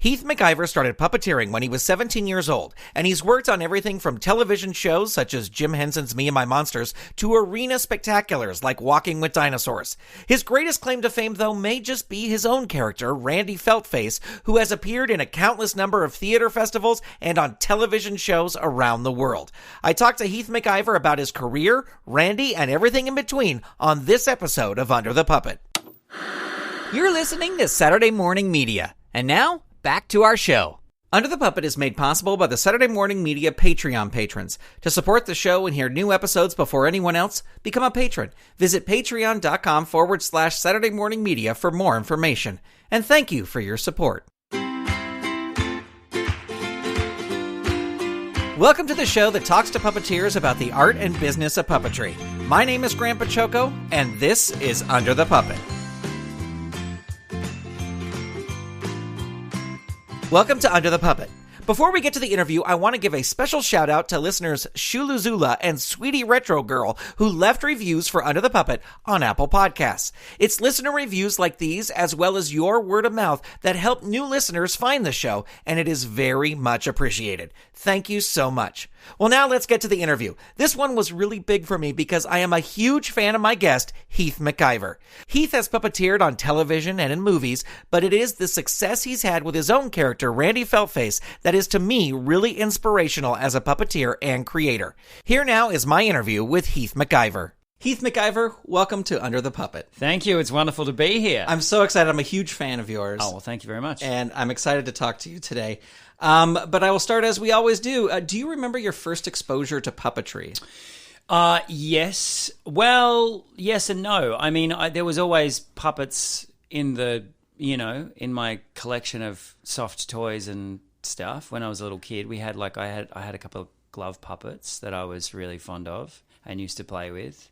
Heath McIvor started puppeteering when he was 17 years old, and he's worked on everything from television shows such as Jim Henson's Me and My Monsters to arena spectaculars like Walking with Dinosaurs. His greatest claim to fame, though, may just be his own character, Randy Feltface, who has appeared in a countless number of theater festivals and on television shows around the world. I talked to Heath McIvor about his career, Randy, and everything in between on this episode of Under the Puppet. You're listening to Saturday Morning Media, and now, back to our show. Under the Puppet is made possible by the Saturday Morning Media Patreon patrons. To support the show and hear new episodes before anyone else, become a patron. Visit patreon.com/Saturday Morning Media for more information. And thank you for your support. Welcome to the show that talks to puppeteers about the art and business of puppetry. My name is Grandpa Choco, and this is Under the Puppet. Welcome to Under the Puppet. Before we get to the interview, I want to give a special shout out to listeners Shuluzula and Sweetie Retro Girl who left reviews for Under the Puppet on Apple Podcasts. It's listener reviews like these, as well as your word of mouth, that help new listeners find the show, and it is very much appreciated. Thank you so much. Well, now let's get to the interview. This one was really big for me because I am a huge fan of my guest, Heath McIvor. Heath has puppeteered on television and in movies, but it is the success he's had with his own character, Randy Feltface, that is to me really inspirational as a puppeteer and creator. Here now is my interview with Heath McIvor. Heath McIvor, welcome to Under the Puppet. Thank you. It's wonderful to be here. I'm so excited. I'm a huge fan of yours. Oh, well, thank you very much. And I'm excited to talk to you today. But I will start as we always do. Do you remember your first exposure to puppetry? Yes. Well, yes and no. I mean, there was always puppets in in my collection of soft toys and stuff. When I was a little kid, I had a couple of glove puppets that I was really fond of and used to play with.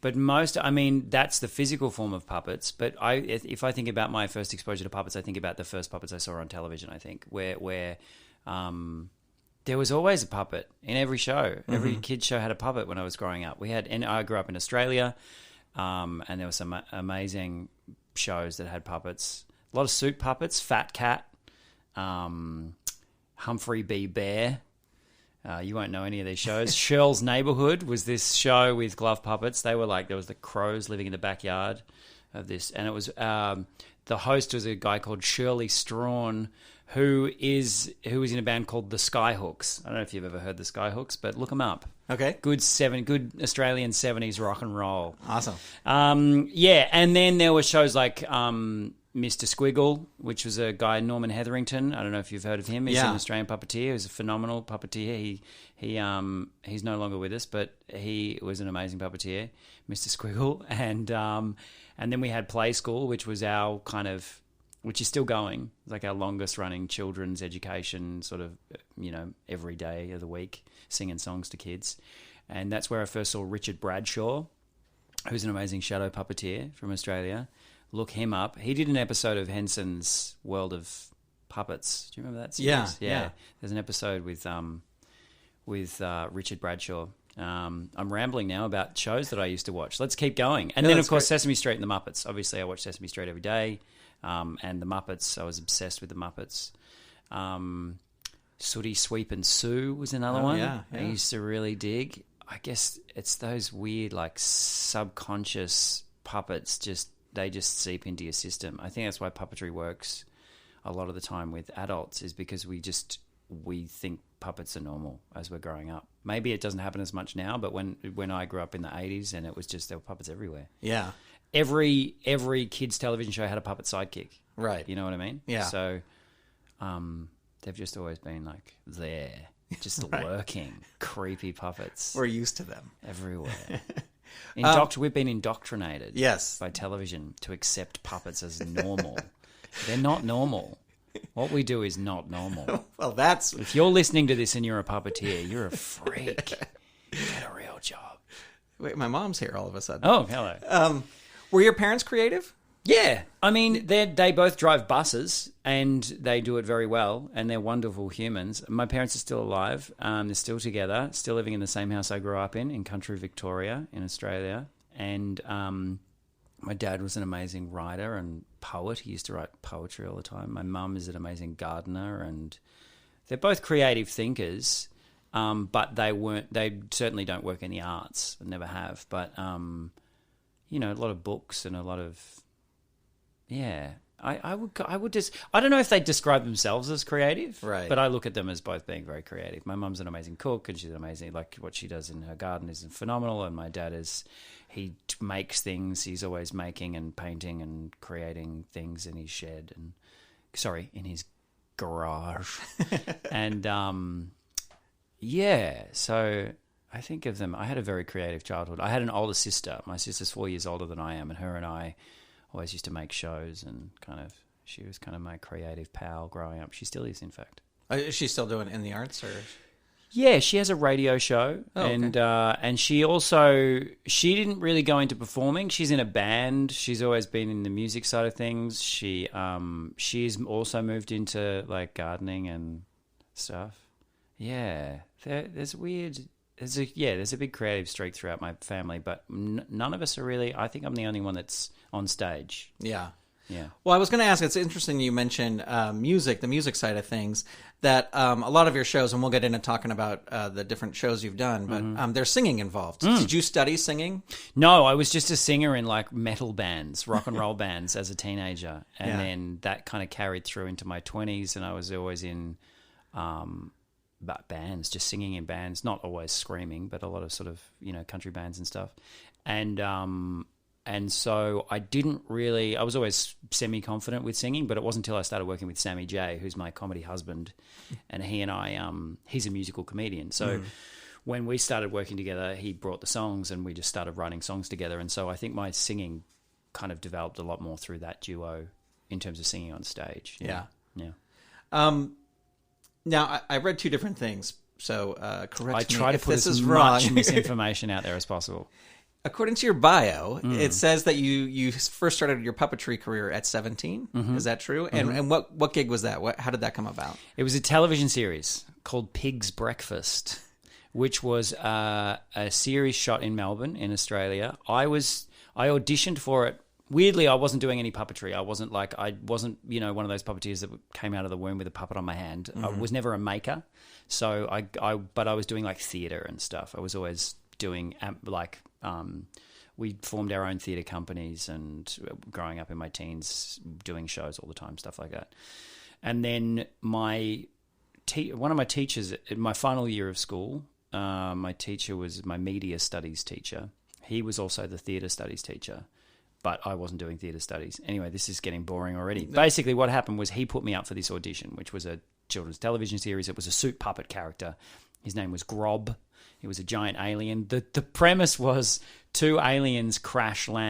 But that's the physical form of puppets. But if I think about my first exposure to puppets, I think about the first puppets I saw on television. I think where there was always a puppet in every show. Mm-hmm. Every kids show had a puppet when I was growing up. And I grew up in Australia, and there were some amazing shows that had puppets. A lot of suit puppets, Fat Cat, Humphrey B. Bear. You won't know any of these shows. Shirl's Neighborhood was this show with glove puppets. They were there was the crows living in the backyard of this. And it was, the host was a guy called Shirley Strawn, who was in a band called the Skyhooks. I don't know if you've ever heard the Skyhooks, but look them up. Okay. Good Australian 70s rock and roll. Awesome. Yeah. And then there were shows like, Mr. Squiggle, which was a guy, Norman Hetherington. I don't know if you've heard of him. He's an Australian puppeteer. He's a phenomenal puppeteer. He's no longer with us, but he was an amazing puppeteer, Mr. Squiggle. And then we had Play School, which was which is still going, like our longest running children's education sort of, every day of the week, singing songs to kids. And that's where I first saw Richard Bradshaw, who's an amazing shadow puppeteer from Australia. Look him up. He did an episode of Henson's World of Puppets. Do you remember that series? Yeah. There's an episode with Richard Bradshaw. I'm rambling now about shows that I used to watch. Let's keep going. And then, of course, Sesame Street and the Muppets. Obviously, I watch Sesame Street every day. And the Muppets, I was obsessed with the Muppets. Sooty, Sweep and Sue was another one. Yeah. I used to really dig. I guess it's those weird, subconscious puppets they just seep into your system. I think that's why puppetry works a lot of the time with adults, is because we think puppets are normal as we're growing up. Maybe it doesn't happen as much now, but when I grew up in the 80s, and it was just, there were puppets everywhere. Yeah. Every kids television show had a puppet sidekick. Right. You know what I mean? Yeah. So they've just always been there, just lurking, creepy puppets. We're used to them. Everywhere. We've been indoctrinated by television to accept puppets as normal. They're not normal. What we do is not normal. Well, if you're listening to this and you're a puppeteer, you're a freak. Get a real job. Wait, my mom's here all of a sudden. Oh, hello. Were your parents creative? Yeah. I mean, they both drive buses, and they do it very well, and they're wonderful humans. My parents are still alive. They're still together, still living in the same house I grew up in country Victoria in Australia. And My dad was an amazing writer and poet. He used to write poetry all the time. My mum is an amazing gardener, and they're both creative thinkers, but they certainly don't work in the arts and never have. But, a lot of books and a lot of, I don't know if they describe themselves as creative, right? But I look at them as both being very creative. My mum's an amazing cook, and she's amazing. Like what she does in her garden is phenomenal. And my dad he makes things. He's always making and painting and creating things in his shed in his garage. And so I think of them. I had a very creative childhood. I had an older sister. My sister's 4 years older than I am, and her and I always used to make shows, and she was kind of my creative pal growing up. She still is, in fact. Is she still doing in the arts, or? Yeah, she has a radio show, and she didn't really go into performing. She's in a band. She's always been in the music side of things. She's also moved into like gardening and stuff. Yeah, there's a big creative streak throughout my family, but none of us are really. I think I'm the only one that's on stage. Yeah. Yeah. Well, I was going to ask, it's interesting you mentioned the music side of things, that a lot of your shows, and we'll get into talking about the different shows you've done, but there's singing involved. Did you study singing? No, I was just a singer in like metal bands, rock and roll bands as a teenager. And then that kind of carried through into my 20s, and I was always in bands, just singing in bands, not always screaming, but a lot of sort of, country bands and stuff. And so I was always semi-confident with singing, but it wasn't until I started working with Sammy J, who's my comedy husband, and he and I, he's a musical comedian. So when we started working together, he brought the songs and we just started writing songs together. And so I think my singing kind of developed a lot more through that duo in terms of singing on stage. Yeah. Now, I read two different things, so correct me if this is wrong. I try to put as much misinformation out there as possible. According to your bio, it says that you first started your puppetry career at 17. Is that true? And what gig was that? How did that come about? It was a television series called Pig's Breakfast, which was a series shot in Melbourne, in Australia. I auditioned for it. Weirdly, I wasn't doing any puppetry. I wasn't one of those puppeteers that came out of the womb with a puppet on my hand. I was never a maker, so but I was doing like theatre and stuff. I was always doing we formed our own theatre companies, and growing up in my teens, doing shows all the time, stuff like that. And then one of my teachers in my final year of school, my teacher was my media studies teacher. He was also the theatre studies teacher, but I wasn't doing theatre studies. Anyway, this is getting boring already. Basically, what happened was he put me up for this audition, which was a children's television series. It was a suit puppet character. His name was Grob. He was a giant alien. The premise was two alien school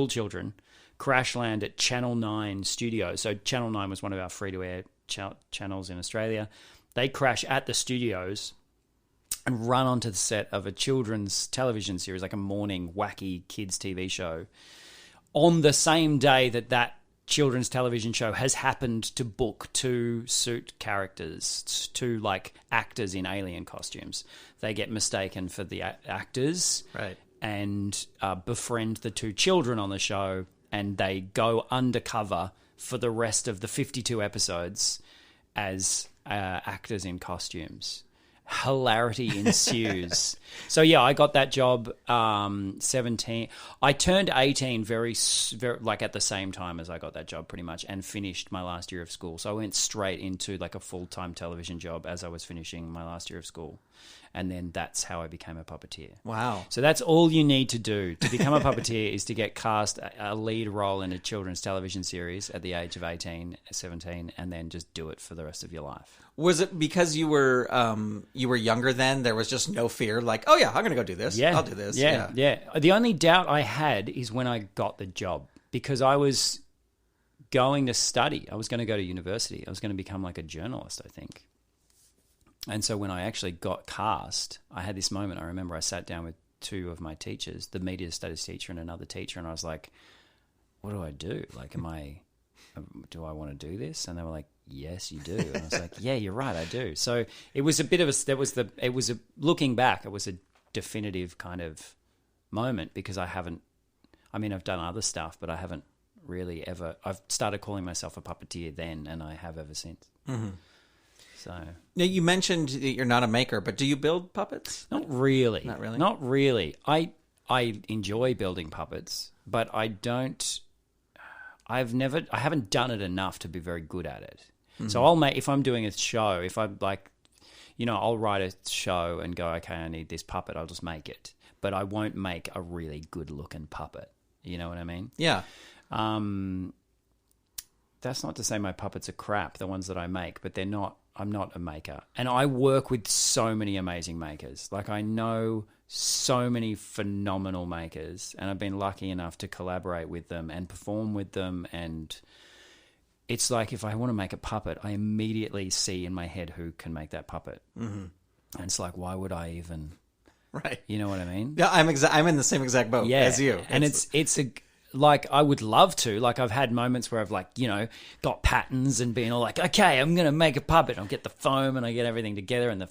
children crash land at Channel 9 studios. So Channel 9 was one of our free-to-air channels in Australia. They crash at the studios and run onto the set of a children's television series, like a morning wacky kids TV show, on the same day that children's television show has happened to book two suit characters, two like actors in alien costumes. They get mistaken for the actors, right, and befriend the two children on the show, and they go undercover for the rest of the 52 episodes as actors in costumes. Hilarity ensues. So yeah, I got that job 17. I turned 18 very like at the same time as I got that job, pretty much, and finished my last year of school. So I went straight into like a full-time television job as I was finishing my last year of school. And then that's how I became a puppeteer. Wow. So that's all you need to do to become a puppeteer is to get cast a lead role in a children's television series at the age of 18, 17, and then just do it for the rest of your life. Was it because you were younger then? There was just no fear, like, oh yeah, I'm going to go do this. Yeah. I'll do this. Yeah. The only doubt I had is when I got the job, because I was going to study. I was going to go to university. I was going to become like a journalist, I think. And so when I actually got cast, I had this moment. I remember I sat down with two of my teachers, the media studies teacher and another teacher, and I was like, what do I do? Like, do I want to do this? And they were like, yes, you do. And I was like, yeah, you're right, I do. So it was a bit of looking back, it was a definitive kind of moment, because I I mean, I've done other stuff, but I haven't really ever. I've started calling myself a puppeteer then, and I have ever since. Mm-hmm. So now you mentioned that you're not a maker, but do you build puppets? Not really. Not really. Not really. I enjoy building puppets, but I don't. I haven't done it enough to be very good at it. Mm-hmm. So if I'm doing a show, if I'm like, I'll write a show and go, okay, I need this puppet, I'll just make it. But I won't make a really good looking puppet. You know what I mean? Yeah. That's not to say my puppets are crap, the ones that I make, but they're not. I'm not a maker. And I work with so many amazing makers. Like, I know so many phenomenal makers, and I've been lucky enough to collaborate with them and perform with them. And it's like, if I want to make a puppet, I immediately see in my head who can make that puppet. Mm-hmm. And it's like, why would I even? Right. You know what I mean? Yeah, I'm in the same exact boat as you. And it's like, I would love to. Like, I've had moments where I've got patterns and been all like, okay, I'm going to make a puppet. I'll get the foam and I get everything together and the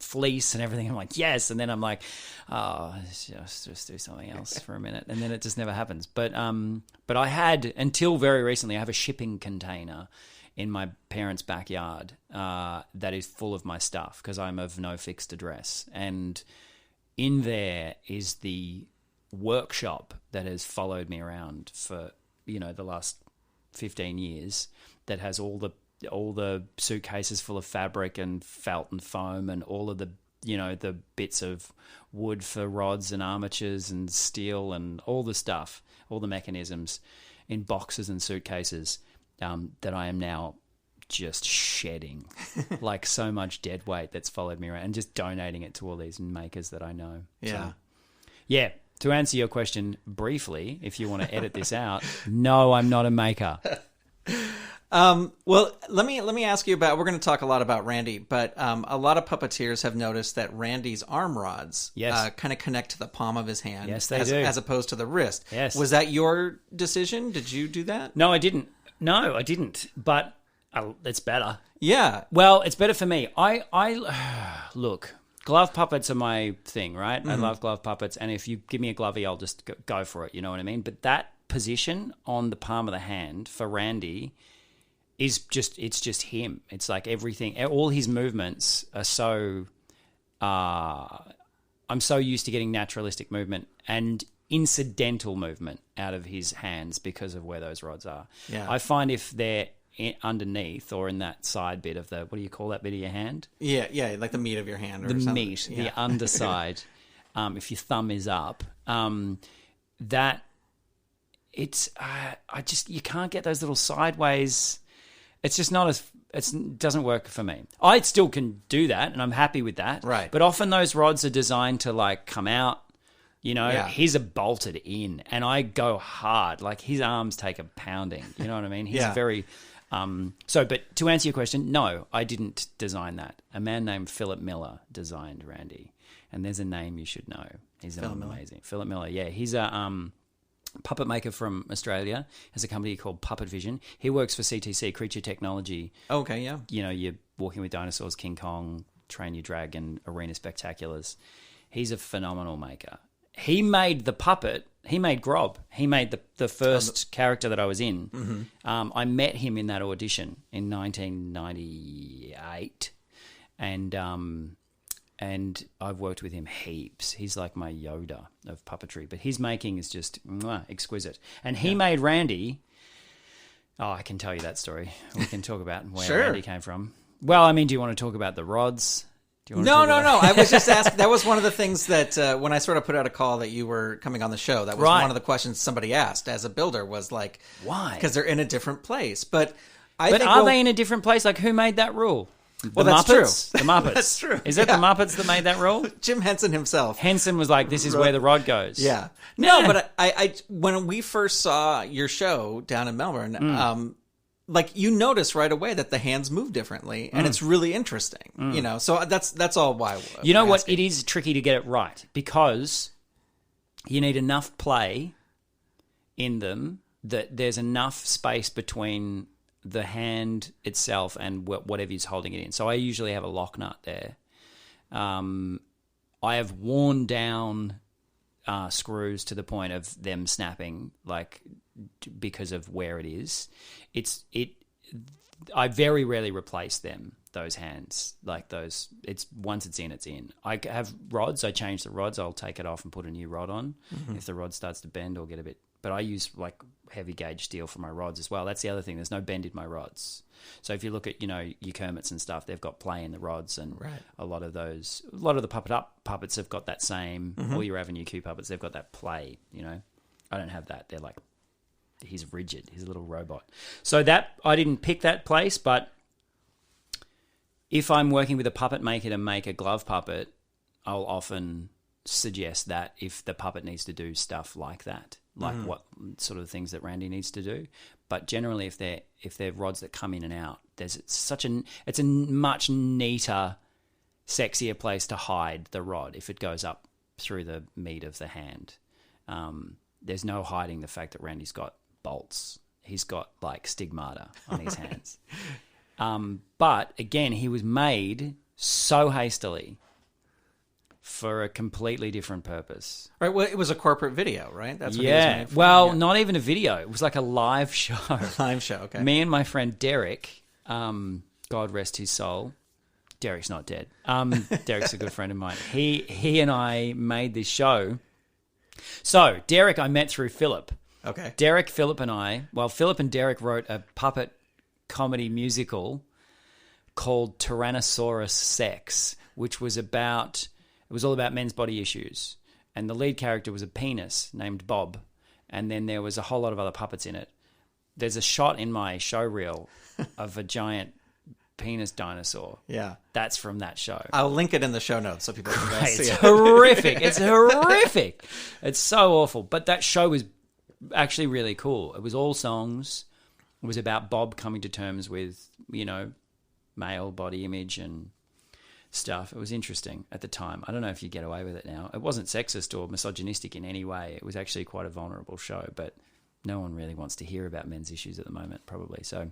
fleece and everything. I'm like, yes. And then I'm like, oh, just do something else for a minute. And then it just never happens. But I had, until very recently, I have a shipping container in my parents' backyard that is full of my stuff because I'm of no fixed address. And in there is the workshop that has followed me around for the last 15 years, that has all the suitcases full of fabric and felt and foam and all of the the bits of wood for rods and armatures and steel and all the stuff, all the mechanisms in boxes and suitcases that I am now just shedding like so much dead weight that's followed me around, and just donating it to all these makers that I know. Yeah. So, yeah. To answer your question briefly, if you want to edit this out, no, I'm not a maker. Well, let me ask you about. We're going to talk a lot about Randy, but a lot of puppeteers have noticed that Randy's arm rods kind of connect to the palm of his hand. Yes, they do, as opposed to the wrist. Yes. Was that your decision? Did you do that? No, I didn't. But it's better. Yeah. Well, it's better for me. I look. Glove puppets are my thing, right? Mm-hmm. I love glove puppets, and if you give me a glovey, I'll just go for it, you know what I mean? But that position on the palm of the hand for Randy it's just him. It's like everything, all his movements are so, I'm so used to getting naturalistic movement and incidental movement out of his hands because of where those rods are. Yeah. I find if they're underneath or in that side bit of the, what do you call that bit of your hand? Yeah, like the meat of your hand or the something. Meat, yeah. The underside. If your thumb is up, that it's you can't get those little sideways. It's just not it doesn't work for me. I still can do that, and I'm happy with that. Right. But often those rods are designed to like come out. Yeah. His are bolted in, and I go hard. Like his arms take a pounding. You know what I mean? He's very. But to answer your question, no, I didn't design that. A man named Philip Miller designed Randy, and there's a name you should know. He's amazing. Philip Miller, yeah, he's a puppet maker from Australia. Has a company called Puppet Vision. He works for CTC, Creature Technology. Okay, yeah. You're Walking with Dinosaurs, King Kong, Train Your Dragon, Arena Spectaculars. He's a phenomenal maker. He made the puppet. He made Grob. He made the first character that I was in. Mm-hmm. I met him in that audition in 1998, and I've worked with him heaps. He's like my Yoda of puppetry, but his making is just exquisite. And he made Randy. Oh, I can tell you that story. We can talk about where Randy came from. Well, I mean, do you want to talk about the rods? No. I was just asking. That was one of the things that when I sort of put out a call that you were coming on the show, that was one of the questions somebody asked as a builder was like, why? Because they're in a different place. But are they in a different place? Like, who made that rule? Well, that's true. The Muppets. That's true. Is that the Muppets that made that rule? Jim Henson himself. Henson was like, this is where the rod goes. Yeah. No, but I when we first saw your show down in Melbourne, like you notice right away that the hands move differently, and it's really interesting. So that's all why. You know what? It is tricky to get it right because you need enough play in them that there's enough space between the hand itself and whatever is holding it in. So I usually have a lock nut there. I have worn down screws to the point of them snapping, like because of where it is. I very rarely replace them. Those hands, like those, it's once it's in. I have rods. I change the rods. I'll take it off and put a new rod on if the rod starts to bend or get a bit. But I use like heavy gauge steel for my rods as well. That's the other thing. There's no bend in my rods. So if you look at your Kermits and stuff, they've got play in the rods, and a lot of the puppets have got that same. All your Avenue Q puppets, they've got that play. I don't have that. They're like, he's rigid. He's a little robot. So that I didn't pick that place, but if I'm working with a puppet maker to make a glove puppet, I'll often suggest that if the puppet needs to do stuff like that, like what sort of things that Randy needs to do. But generally, if they're rods that come in and out, it's a much neater, sexier place to hide the rod if it goes up through the meat of the hand. There's no hiding the fact that Randy's got bolts. He's got like stigmata on his hands. But again, he was made so hastily for a completely different purpose. Right. Well, it was a corporate video, right? That's what yeah. He was made for. Well, not even a video. It was like a live show. Live show. Okay. Me and my friend Derek, God rest his soul. Derek's not dead. Derek's a good friend of mine. He and I made this show. So Derek, I met through Philip. Okay. Derek, Philip, Philip and Derek wrote a puppet comedy musical called Tyrannosaurus Sex, which was all about men's body issues. And the lead character was a penis named Bob. And then there was a whole lot of other puppets in it. There's a shot in my show reel of a giant penis dinosaur. Yeah. That's from that show. I'll link it in the show notes so people can go see it. It's horrific. It's horrific. It's so awful. But that show was actually really cool. It was all songs. It was about Bob coming to terms with, male body image and stuff. It was interesting at the time. I don't know if you get away with it now. It wasn't sexist or misogynistic in any way. It was actually quite a vulnerable show, but no one really wants to hear about men's issues at the moment, probably. So,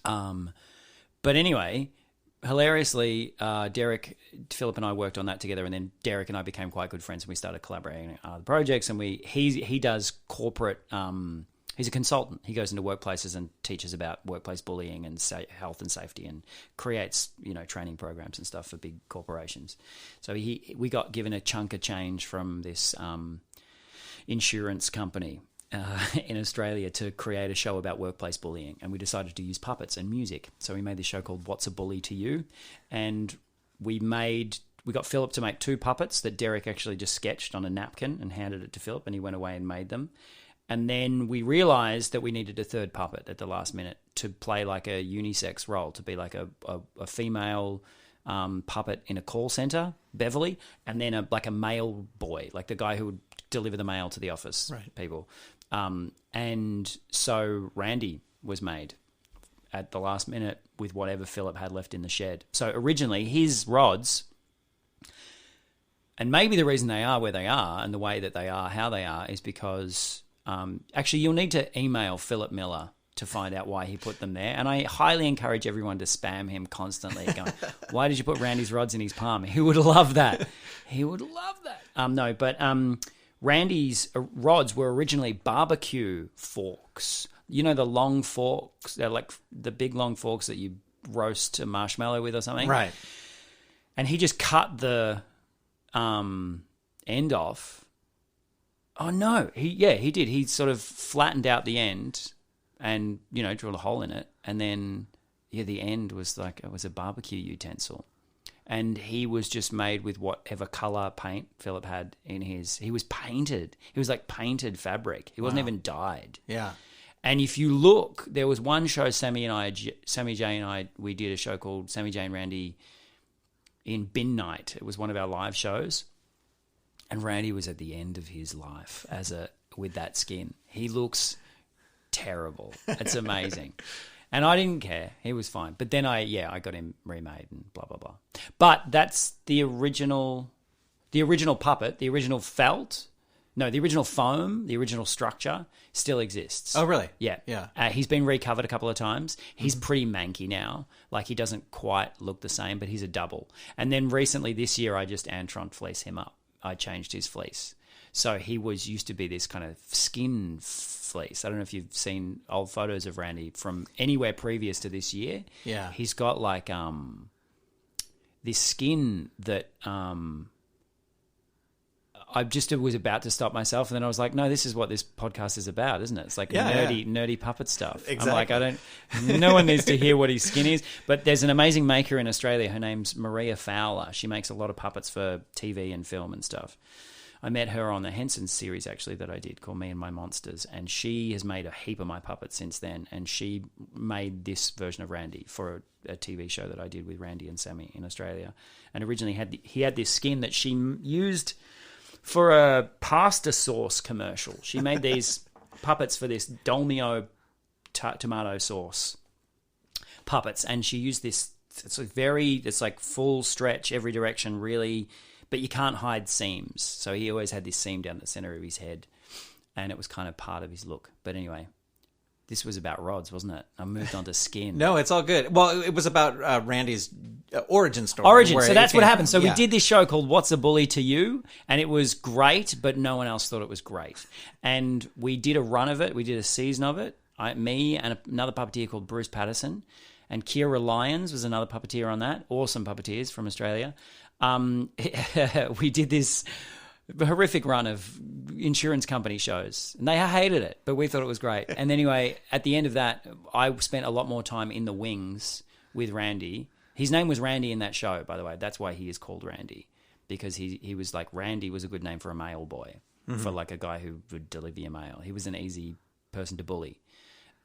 but anyway, hilariously, Derek, Philip and I worked on that together, and then Derek and I became quite good friends, and we started collaborating on other projects, and he does corporate. He's a consultant. He goes into workplaces and teaches about workplace bullying and health and safety, and creates training programs and stuff for big corporations. So we got given a chunk of change from this insurance company in Australia to create a show about workplace bullying, and we decided to use puppets and music. So we made this show called What's a Bully to You, and we got Philip to make 2 puppets that Derek actually just sketched on a napkin and handed it to Philip, and he went away and made them. And then we realized that we needed a 3rd puppet at the last minute to play like a unisex role, to be like a female puppet in a call center, Beverly, and then like a male boy, like the guy who would deliver the mail to the office people. And so Randy was made at the last minute with whatever Philip had left in the shed. So originally his rods, and maybe the reason they are where they are and the way that they are, how they are, is because... actually, you'll need to email Philip Miller to find out why he put them there. And I highly encourage everyone to spam him constantly, going, why did you put Randy's rods in his palm? He would love that. He would love that. Randy's rods were originally barbecue forks. You know, the long forks? They're like the big long forks that you roast a marshmallow with or something. Right. And he just cut the end off. Oh, no. He did. He sort of flattened out the end and, drilled a hole in it. And then, the end was it was a barbecue utensil. And he was just made with whatever color paint Philip had in his... He was painted. He was like painted fabric. He wasn't even dyed. Yeah. And if you look, there was one show Sammy J and I, we did a show called Sammy J and Randy in Bin Night. It was one of our live shows. And Randy was at the end of his life with that skin. He looks terrible. It's amazing. And I didn't care. He was fine. But then I got him remade and blah, blah, blah. But that's the original puppet, the original the original foam, the original structure still exists. Oh, really? Yeah. Yeah. He's been recovered a couple of times. He's pretty manky now. Like, he doesn't quite look the same, but he's a double. And then recently this year, I just Antron fleece him up. I changed his fleece. So he used to be this kind of skin fleece. I don't know if you've seen old photos of Randy from anywhere previous to this year. Yeah. He's got like this skin that I just was about to stop myself, and then I was like, no, this is what this podcast is about, isn't it? It's like nerdy puppet stuff. Exactly. I'm like, no one needs to hear what his skin is. But there's an amazing maker in Australia. Her name's Maria Fowler. She makes a lot of puppets for TV and film and stuff. I met her on the Henson series, actually, that I did called Me and My Monsters, and she has made a heap of my puppets since then, and she made this version of Randy for a TV show that I did with Randy and Sammy in Australia. And originally he had this skin that she used for a pasta sauce commercial. She made these puppets for this Dolmio tomato sauce puppets, and she used this, it's like full stretch every direction, really, but you can't hide seams. So he always had this seam down the center of his head, and it was kind of part of his look. But anyway, this was about rods, wasn't it? I moved on to skin. No, it's all good. Well, it was about Randy's origin story. So that's what happened. So we did this show called What's a Bully to You? And it was great, but no one else thought it was great. And we did a run of it. We did a season of it. Me and another puppeteer called Bruce Patterson. And Kira Lyons was another puppeteer on that. Awesome puppeteers from Australia. We did this horrific run of insurance company shows, and they hated it, but we thought it was great. And anyway, at the end of that, I spent a lot more time in the wings with Randy. His name was Randy in that show, by the way. That's why he is called Randy, because he was like, Randy was a good name for a mail boy, for like a guy who would deliver your mail. He was an easy person to bully.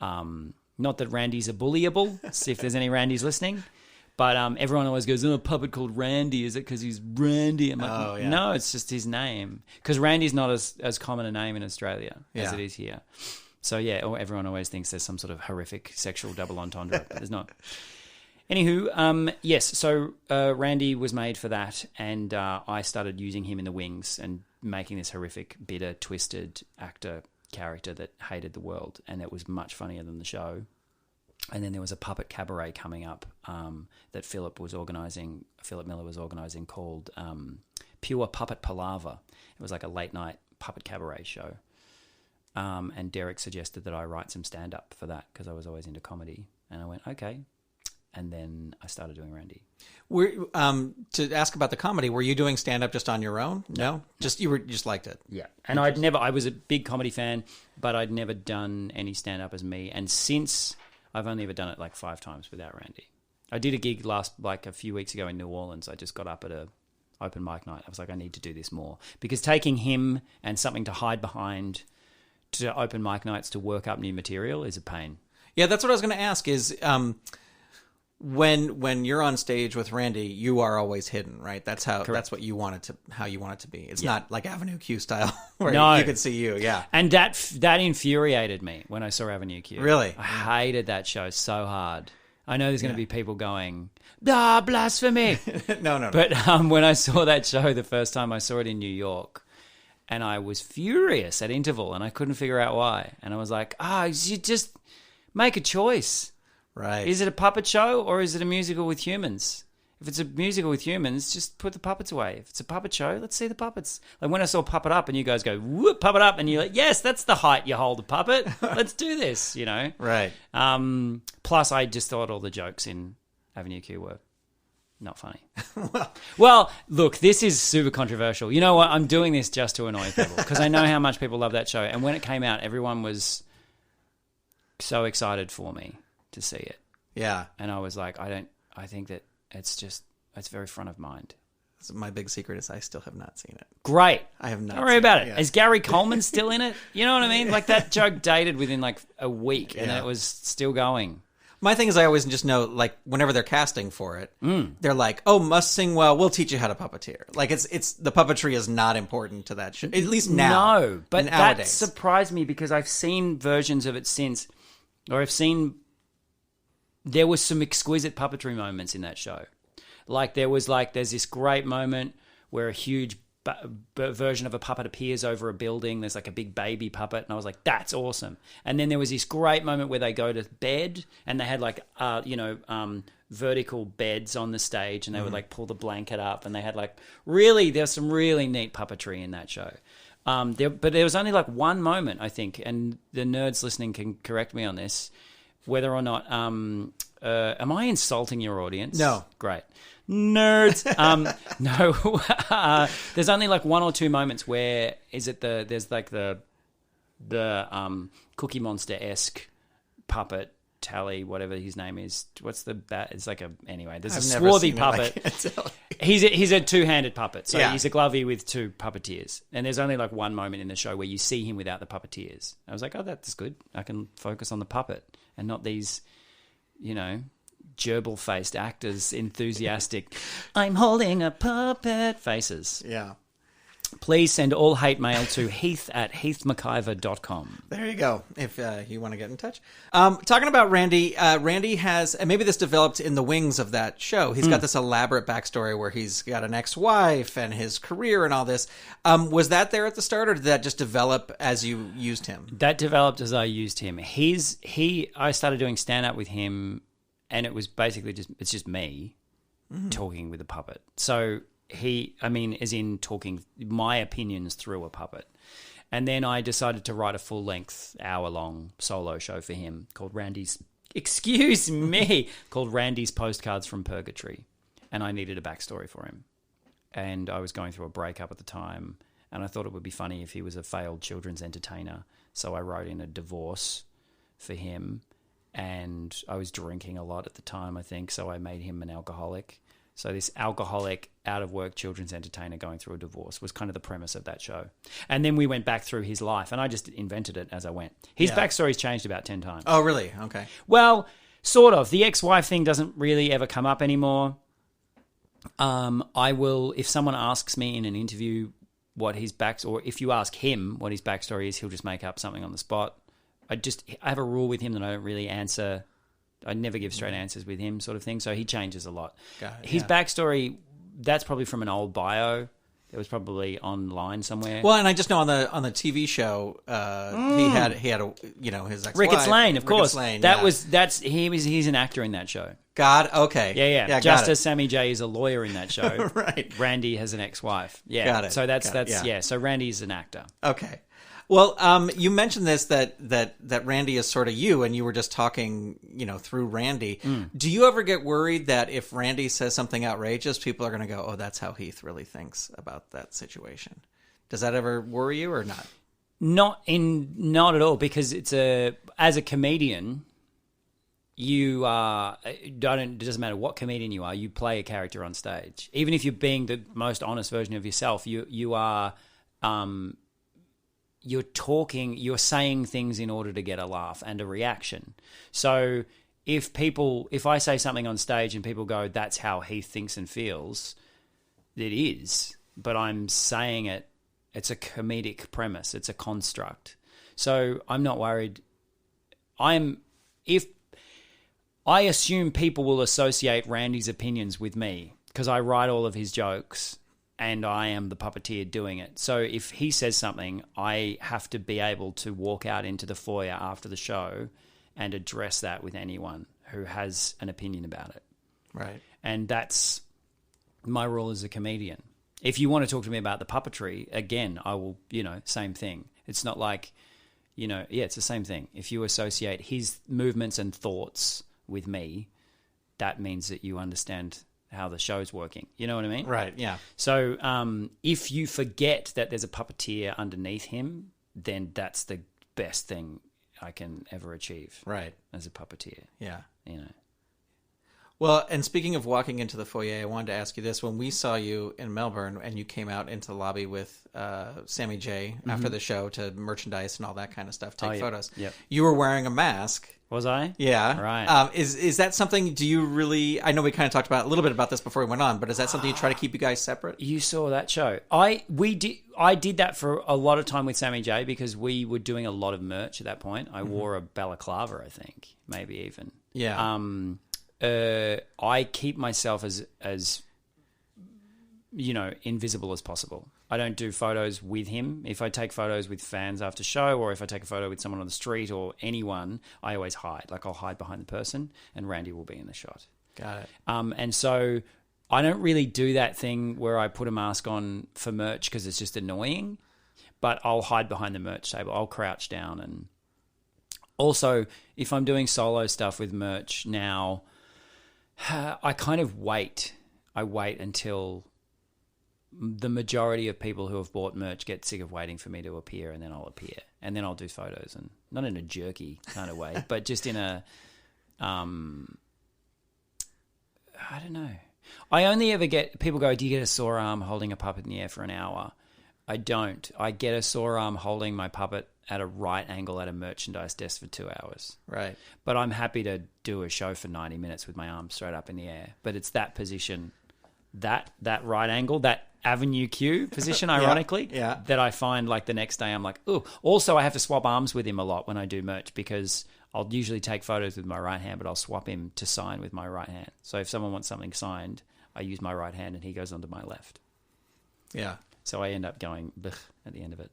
Not that Randy's a bullyable, if there's any Randys listening. But everyone always goes, a puppet called Randy. Is it because he's Randy? I'm like, no, it's just his name. Because Randy's not as common a name in Australia as it is here. So, everyone always thinks there's some sort of horrific sexual double entendre, but there's not. Anywho, yes, so Randy was made for that, and I started using him in the wings and making this horrific, bitter, twisted actor character that hated the world, and it was much funnier than the show. And then there was a puppet cabaret coming up that Philip Miller was organising called Pure Puppet Palaver. It was like a late night puppet cabaret show. And Derek suggested that I write some stand-up for that because I was always into comedy. And I went, okay. And then I started doing Randy. To ask about the comedy, were you doing stand-up just on your own? No? You just liked it? Yeah. And I was a big comedy fan, but I'd never done any stand-up as me. And since... I've only ever done it like 5 times without Randy. I did a gig a few weeks ago in New Orleans. I just got up at a open mic night. I was like, I need to do this more. Because taking him and something to hide behind to open mic nights to work up new material is a pain. Yeah, that's what I was going to ask is when you're on stage with Randy, you are always hidden, right? That's what you want it to be. It's not like Avenue Q style where you could see you. Yeah. And that infuriated me when I saw Avenue Q. Really? I hated that show so hard. I know there's going to be people going, blasphemy. No. But when I saw that show the first time, I saw it in New York, and I was furious at interval, and I couldn't figure out why. And I was like, you just make a choice. Right. Is it a puppet show or is it a musical with humans? If it's a musical with humans, just put the puppets away. If it's a puppet show, let's see the puppets. Like when I saw Puppet Up and you guys go, whoop, Puppet Up, and you're like, yes, that's the height you hold a puppet. Let's do this, Right. Plus, I just thought all the jokes in Avenue Q were not funny. Well, look, this is super controversial. You know what? I'm doing this just to annoy people because I know how much people love that show. And when it came out, everyone was so excited for me to see it. Yeah. And I was like, I think that it's very front of mind. My big secret is I still have not seen it. Great. I have not. Don't worry about it. Yeah. Is Gary Coleman still in it? You know what I mean? Like that joke dated within like a week and it was still going. My thing is I always just know, like, whenever they're casting for it, they're like, oh, must sing well, we'll teach you how to puppeteer. Like, it's the puppetry is not important to that show, at least now. No, but nowadays. That surprised me because I've seen versions of it since, or there was some exquisite puppetry moments in that show. Like, there's this great moment where a huge version of a puppet appears over a building. There's like a big baby puppet, and I was like, that's awesome. And then there was this great moment where they go to bed, and they had like, vertical beds on the stage, and they would like pull the blanket up, and they had like there's some really neat puppetry in that show. But there was only like one moment, I think, and the nerds listening can correct me on this, whether or not. Am I insulting your audience? No. Great. Nerds. No. There's only like one or two moments where there's like the Cookie Monster-esque puppet. Tally, whatever his name is. What's the bat? It's like anyway. There's a swarthy puppet. He's a two-handed puppet, so he's a glovey with two puppeteers. And there's only like one moment in the show where you see him without the puppeteers. I was like, oh, that's good. I can focus on the puppet and not these, gerbil-faced actors, enthusiastic. I'm holding a puppet faces. Yeah. Please send all hate mail to heath@heathmciver.com. There you go, if you want to get in touch. Talking about Randy, Randy has, and maybe this developed in the wings of that show, he's got this elaborate backstory where he's got an ex-wife and his career and all this. Was that there at the start, or did that just develop as you used him? That developed as I used him. I started doing stand-up with him, and it was basically just me talking with a puppet. So... as in talking my opinions through a puppet. And then I decided to write a full-length, hour-long solo show for him called Randy's Postcards from Purgatory. And I needed a backstory for him. And I was going through a breakup at the time, and I thought it would be funny if he was a failed children's entertainer. So I wrote in a divorce for him, and I was drinking a lot at the time, I think, so I made him an alcoholic. So this alcoholic, out-of-work children's entertainer going through a divorce was kind of the premise of that show. And then we went back through his life, and I just invented it as I went. His backstory's changed about 10 times. Oh, really? Okay. Well, sort of. The ex-wife thing doesn't really ever come up anymore. I will, if someone asks me in an interview what his or if you ask him what his backstory is, he'll just make up something on the spot. I have a rule with him that I don't really answer. I never give straight answers with him, sort of thing. So he changes a lot. His backstory, that's probably from an old bio. It was probably online somewhere. Well, and I just know on the TV show, he had a his ex-wife, Ricketts Lane, of course. Lane, he's an actor in that show. God, okay, yeah. Just as Sammy J is a lawyer in that show, right? Randy has an ex-wife. Yeah, got it. So that's. So Randy's an actor. Okay. Well, you mentioned this that Randy is sort of you, and you were just talking, through Randy. Do you ever get worried that if Randy says something outrageous, people are going to go, "Oh, that's how Heath really thinks about that situation"? Does that ever worry you or not? Not at all, because as a comedian, you are. It doesn't matter what comedian you are. You play a character on stage, even if you're being the most honest version of yourself. You are. You're saying things in order to get a laugh and a reaction. So if I say something on stage and people go, that's how Heath thinks and feels, it is, but I'm saying it's a comedic premise. It's a construct. So I'm not worried. If I assume people will associate Randy's opinions with me because I write all of his jokes and I am the puppeteer doing it. So if he says something, I have to be able to walk out into the foyer after the show and address that with anyone who has an opinion about it. Right. And that's my role as a comedian. If you want to talk to me about the puppetry, again, I will, same thing. It's not like, it's the same thing. If you associate his movements and thoughts with me, that means that you understand how the show's working. You know what I mean? Right, yeah. So if you forget that there's a puppeteer underneath him, then that's the best thing I can ever achieve. Right. As a puppeteer. Yeah. Well, and speaking of walking into the foyer, I wanted to ask you this. When we saw you in Melbourne and you came out into the lobby with Sammy J after the show to merchandise and all that kind of stuff, take photos, you were wearing a mask. Was I? Yeah. Right. Is that something, do you really, I know we kind of talked about a little bit about this before we went on, but is that something you try to keep you guys separate? You saw that show. I did that for a lot of time with Sammy J because we were doing a lot of merch at that point. I wore a balaclava, I think, maybe even. Yeah. I keep myself as invisible as possible. I don't do photos with him. If I take photos with fans after show, or if I take a photo with someone on the street or anyone, I always hide. Like I'll hide behind the person, and Randy will be in the shot. Got it. And so I don't really do that thing where I put a mask on for merch because it's just annoying. but I'll hide behind the merch table. I'll crouch down. And also, if I'm doing solo stuff with merch now, I kind of wait. I wait until the majority of people who have bought merch get sick of waiting for me to appear, and then I'll appear, and then I'll do photos, and not in a jerky kind of way, but just in a, I don't know. I only ever get people go, do you get a sore arm holding a puppet in the air for an hour? I don't. I get a sore arm holding my puppet at a right angle at a merchandise desk for 2 hours. Right. But I'm happy to do a show for 90 minutes with my arms straight up in the air. But it's that position, that right angle, that Avenue Q position, ironically, yeah. that I find like the next day I'm like, ooh. Also, I have to swap arms with him a lot when I do merch because I'll usually take photos with my right hand, but I'll swap him to sign with my right hand. So if someone wants something signed, I use my right hand and he goes onto my left. Yeah. So I end up going at the end of it.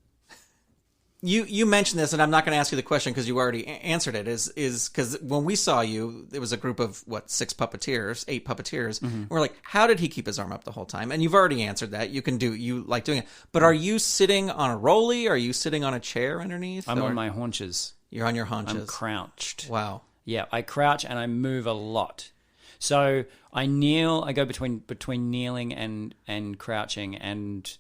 You mentioned this, and I'm not going to ask you the question because you already answered it. Is because when we saw you, it was a group of 8 puppeteers. Mm-hmm. And we're like, how did he keep his arm up the whole time? And you've already answered that. You like doing it, but are you sitting on a rolly? Are you sitting on a chair underneath? I'm on my haunches. You're on your haunches. I'm crouched. Wow. Yeah, I crouch and I move a lot. So I kneel. I go between kneeling and crouching, and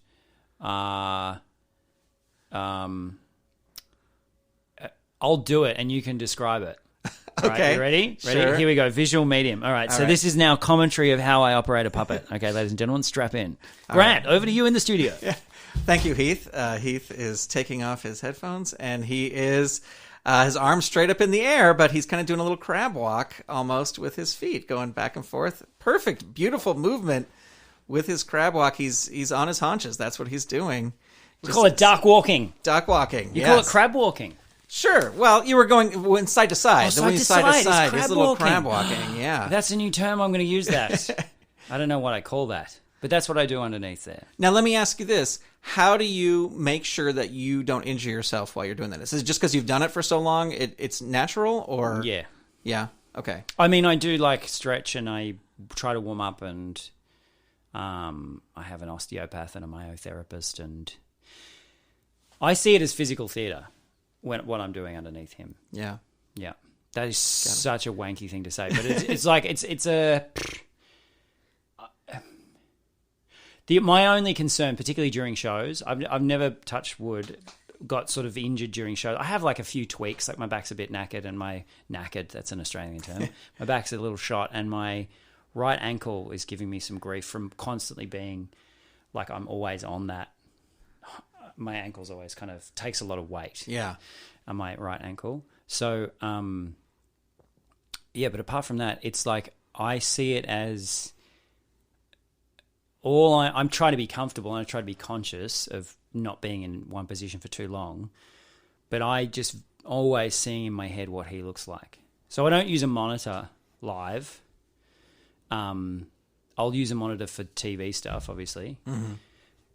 I'll do it, and you can describe it. All right, Okay. you ready? Sure. Here we go. Visual medium. All right. So this is now commentary of how I operate a puppet. Okay, ladies and gentlemen, strap in. Grant, over to you in the studio. Yeah. Thank you, Heath. Heath is taking off his headphones, and he is his arms straight up in the air, but he's kind of doing a little crab walk almost with his feet going back and forth. Perfect, beautiful movement with his crab walk. He's on his haunches. That's what he's doing. We call it duck walking. Duck walking. You call it crab walking. Sure. Well, you were going side to side. Side to side. side. It's a little crab walking. Yeah. That's a new term. I'm going to use that. I don't know what I call that, but that's what I do underneath there. Now, let me ask you this. How do you make sure that you don't injure yourself while you're doing that? Is it just because you've done it for so long, it's natural, or? Yeah. Yeah. Okay. I mean, I do like stretch and I try to warm up, and I have an osteopath and a myotherapist, and I see it as physical theatre what I'm doing underneath him. Yeah. Yeah. That is such a wanky thing to say, but it's like it's a. My only concern, particularly during shows, I've never, touched wood, got sort of injured during shows. I have like a few tweaks, like my back's a bit knackered, and that's an Australian term. My back's a little shot, and my right ankle is giving me some grief from constantly being like I'm always on that. My ankle's always kind of takes a lot of weight. Yeah. On my right ankle. So, yeah, but apart from that, it's like I see it as I'm trying to be comfortable and I try to be conscious of not being in one position for too long, but I just always see in my head what he looks like. So I don't use a monitor live. I'll use a monitor for TV stuff, obviously,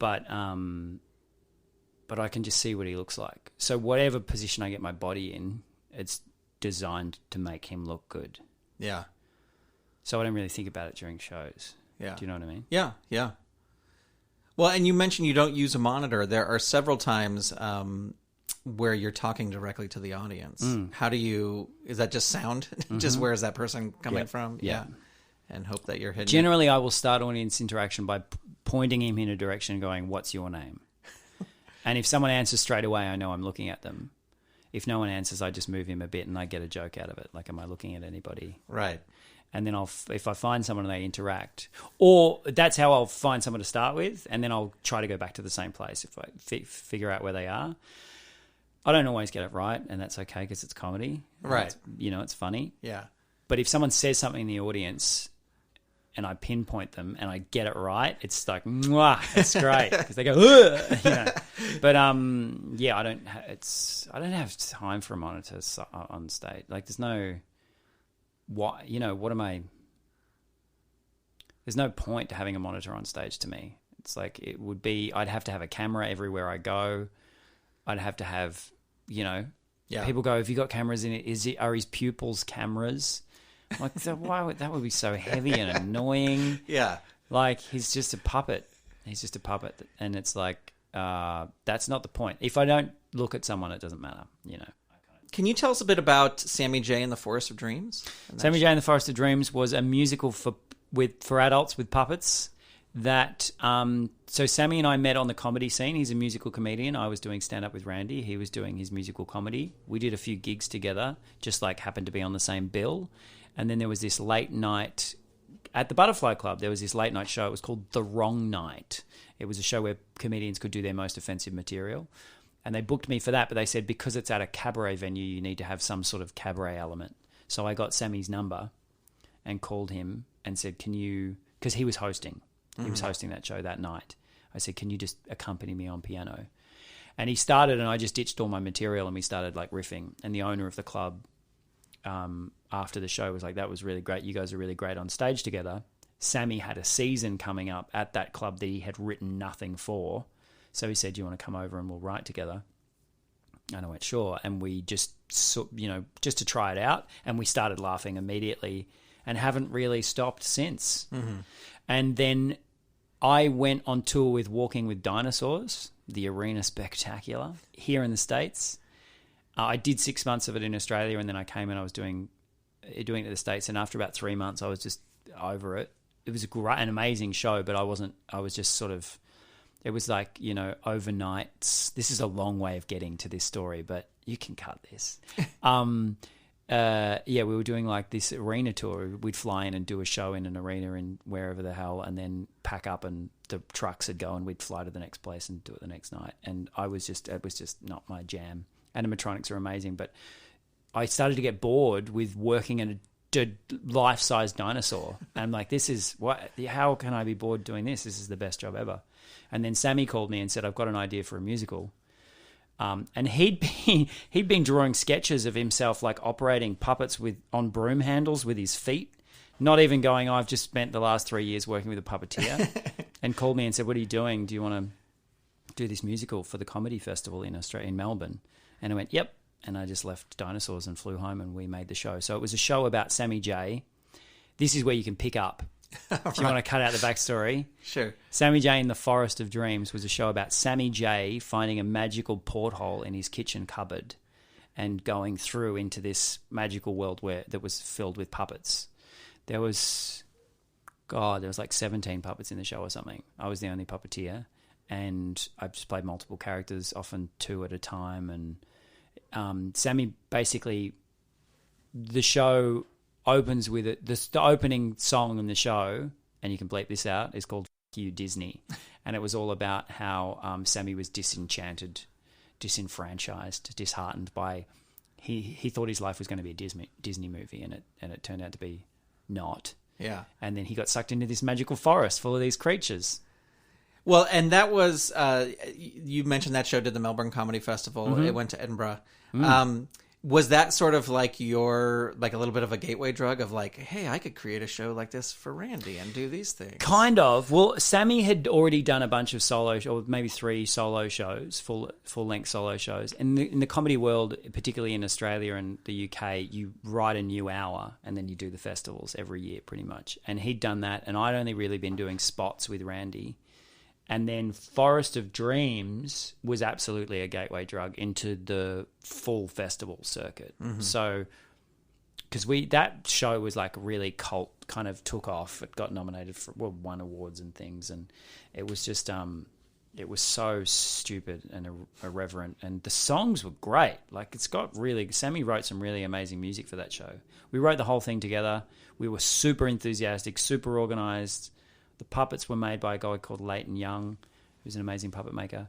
but I can just see what he looks like. So whatever position I get my body in, it's designed to make him look good. Yeah. So I don't really think about it during shows. Yeah. Do you know what I mean? Yeah. Yeah. Well, and you mentioned you don't use a monitor. There are several times where you're talking directly to the audience. How do you? Is that just sound? Just where is that person coming from? Yeah. And hope that you're hitting. Generally, I will start audience interaction by pointing him in a direction and going, "What's your name?" And if someone answers straight away, I know I'm looking at them. If no one answers, I just move him a bit and I get a joke out of it. Like, am I looking at anybody? Right. And then if I find someone and they interact, or that's how I'll find someone to start with, and then I'll try to go back to the same place if I figure out where they are. I don't always get it right, and that's okay because it's comedy. Right. It's funny. Yeah. But if someone says something in the audience and I pinpoint them and I get it right, it's like, mwah, it's great because they go, ugh, you know. But yeah, I don't have time for a monitor on stage. Like, there's no. What am I? There's no point to having a monitor on stage to me. It's like it would be. I'd have to have a camera everywhere I go. I'd have to have, people go, "Have you got cameras in it? Are his pupils cameras?" I'm like, so that would be so heavy and annoying. Yeah, like he's just a puppet. He's just a puppet, and it's like That's not the point. If I don't look at someone, it doesn't matter, you know. Can you tell us a bit about Sammy J and the Forest of Dreams? Sammy J and the Forest of Dreams was a musical for adults with puppets. That so Sammy and I met on the comedy scene. He's a musical comedian. I was doing stand up with Randy. He was doing his musical comedy. We did a few gigs together, just like happened to be on the same bill. And then there was this late night at the Butterfly Club. There was this late night show. It was called The Wrong Night. It was a show where comedians could do their most offensive material. And they booked me for that, but they said because it's at a cabaret venue, you need to have some sort of cabaret element. So I got Sammy's number and called him and said, can you, because he was hosting. He was hosting that show that night. I said, can you just accompany me on piano? And he started, and I just ditched all my material, and we started like riffing. And the owner of the club, after the show, was like, that was really great. You guys are really great on stage together. Sammy had a season coming up at that club that he had written nothing for. So he said, do you want to come over and we'll write together? And I went, sure. And we just, just to try it out. And we started laughing immediately and haven't really stopped since. Mm-hmm. And then I went on tour with Walking with Dinosaurs, the Arena Spectacular, here in the States. I did 6 months of it in Australia, and then I came and I was doing it in the States. And after about 3 months, I was just over it. It was an amazing show, but I was just sort of, it was like, overnight. This is a long way of getting to this story, but you can cut this. We were doing like this arena tour. We'd fly in and do a show in an arena in wherever the hell, and then pack up and the trucks would go and we'd fly to the next place and do it the next night. And it was just not my jam. Animatronics are amazing, but I started to get bored with working in a life-size dinosaur. And I'm like, how can I be bored doing this? This is the best job ever. And then Sammy called me and said, I've got an idea for a musical. And he'd been drawing sketches of himself like operating puppets on broom handles with his feet, not even going, I've just spent the last 3 years working with a puppeteer, and called me and said, what are you doing? Do you want to do this musical for the comedy festival in Australia, in Melbourne? And I went, yep. And I just left Dinosaurs and flew home, and we made the show. So it was a show about Sammy J. This is where you can pick up. If you want to cut out the backstory. Sure. Sammy J in the Forest of Dreams was a show about Sammy J finding a magical porthole in his kitchen cupboard and going through into this magical world that was filled with puppets. There was like 17 puppets in the show or something. I was the only puppeteer, and I just played multiple characters, often 2 at a time. And Sammy basically, the show opens with it. The opening song in the show, and you can bleep this out, is called F You Disney. And it was all about how Sammy was disenchanted, disenfranchised, disheartened by, he thought his life was going to be a Disney movie, and it turned out to be not. Yeah. And then he got sucked into this magical forest full of these creatures. Well, and that was, you mentioned that show did the Melbourne Comedy Festival. Mm-hmm. It went to Edinburgh. Was that sort of like a little bit of a gateway drug of like, hey, I could create a show like this for Randy and do these things? Kind of. Well, Sammy had already done a bunch of or maybe 3 solo shows, full-length solo shows. In the comedy world, particularly in Australia and the UK, you write a new hour and then you do the festivals every year pretty much. And he'd done that, and I'd only really been doing spots with Randy. And then Forest of Dreams was absolutely a gateway drug into the full festival circuit. Mm-hmm. So, because that show was like really cult, kind of took off. It got nominated won awards and things, and it was just it was so stupid and irreverent, and the songs were great. Like Sammy wrote some really amazing music for that show. We wrote the whole thing together. We were super enthusiastic, super organized. The puppets were made by a guy called Leighton Young, who's an amazing puppet maker.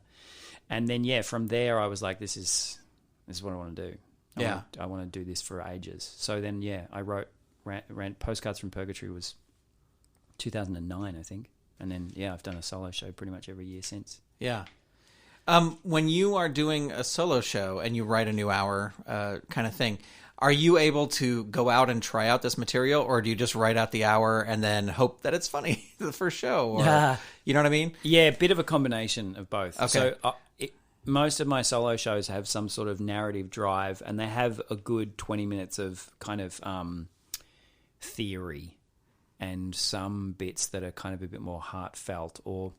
And then, from there, I was like, this is what I want to do. I want to do this for ages. So then, I wrote Postcards from Purgatory was 2009, I think. And then, I've done a solo show pretty much every year since. Yeah. When you are doing a solo show and you write a new hour kind of thing, are you able to go out and try out this material, or do you just write out the hour and then hope that it's funny the first show? Or, you know what I mean? Yeah, a bit of a combination of both. Okay. So most of my solo shows have some sort of narrative drive, and they have a good 20 minutes of kind of theory and some bits that are kind of a bit more heartfelt, or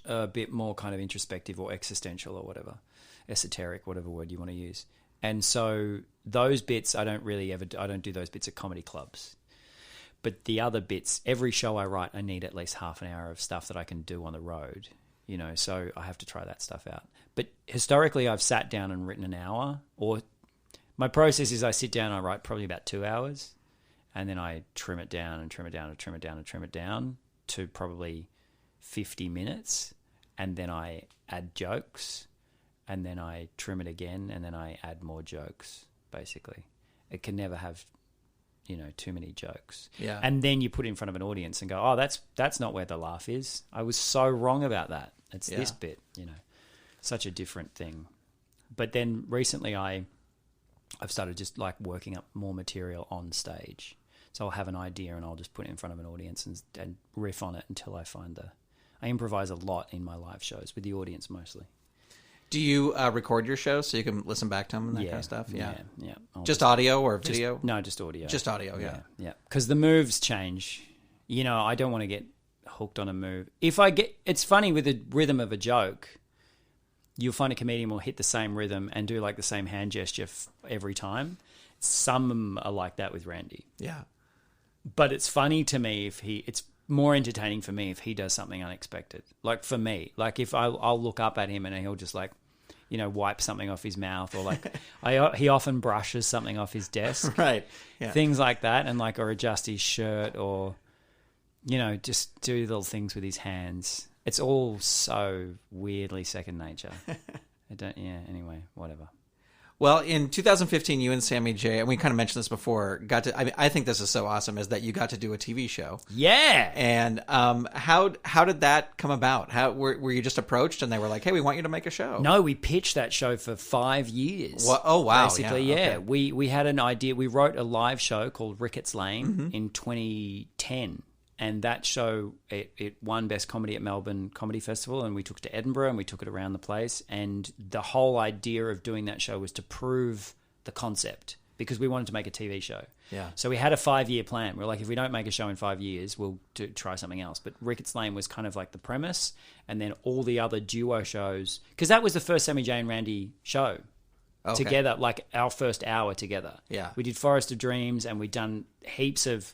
a bit more kind of introspective or existential or whatever, esoteric, whatever word you want to use. And so those bits, I don't do those bits at comedy clubs. But the other bits, every show I write, I need at least half an hour of stuff that I can do on the road, so I have to try that stuff out. But historically, I've sat down and written an hour, or my process is I sit down and I write probably about 2 hours, and then I trim it down and trim it down and trim it down and trim it down to probably 50 minutes, and then I add jokes, and then I trim it again, and then I add more jokes, basically. It can never have too many jokes. Yeah. And then you put it in front of an audience and go, oh, that's not where the laugh is. I was so wrong about that. It's this bit, such a different thing. But then recently I've started just like working up more material on stage. So I'll have an idea and I'll just put it in front of an audience and riff on it until I find I improvise a lot in my live shows with the audience mostly. Do you record your shows so you can listen back to them and that kind of stuff? Yeah. Just audio or video? No, just audio. Just audio, yeah. Yeah. Because the moves change. I don't want to get hooked on a move. It's funny with the rhythm of a joke, you'll find a comedian will hit the same rhythm and do like the same hand gesture every time. Some are like that with Randy. Yeah. But it's funny to me it's more entertaining for me if he does something unexpected. Like for me, like if I'll look up at him and he'll just like, wipe something off his mouth, or like he often brushes something off his desk. Right. Yeah. Things like that, and like, or adjust his shirt, or, just do little things with his hands. It's all so weirdly second nature. Anyway, whatever. Well, in 2015, you and Sammy J, and we kind of mentioned this before, I think this is so awesome, is that you got to do a TV show. Yeah. And how did that come about? How were you just approached and they were like, hey, we want you to make a show? No, we pitched that show for 5 years. What? Oh, wow. Basically, yeah. Okay. We had an idea. We wrote a live show called Ricketts Lane in 2010. And that show, it won Best Comedy at Melbourne Comedy Festival, and we took it to Edinburgh and we took it around the place. And the whole idea of doing that show was to prove the concept, because we wanted to make a TV show. Yeah. So we had a 5-year plan. We're like, if we don't make a show in 5 years, we'll try something else. But Ricketts Lane was kind of like the premise, and then all the other duo shows, because that was the first Sammy J and Randy show. Okay. Together, like our first hour together. Yeah. We did Forest of Dreams, and we'd done heaps of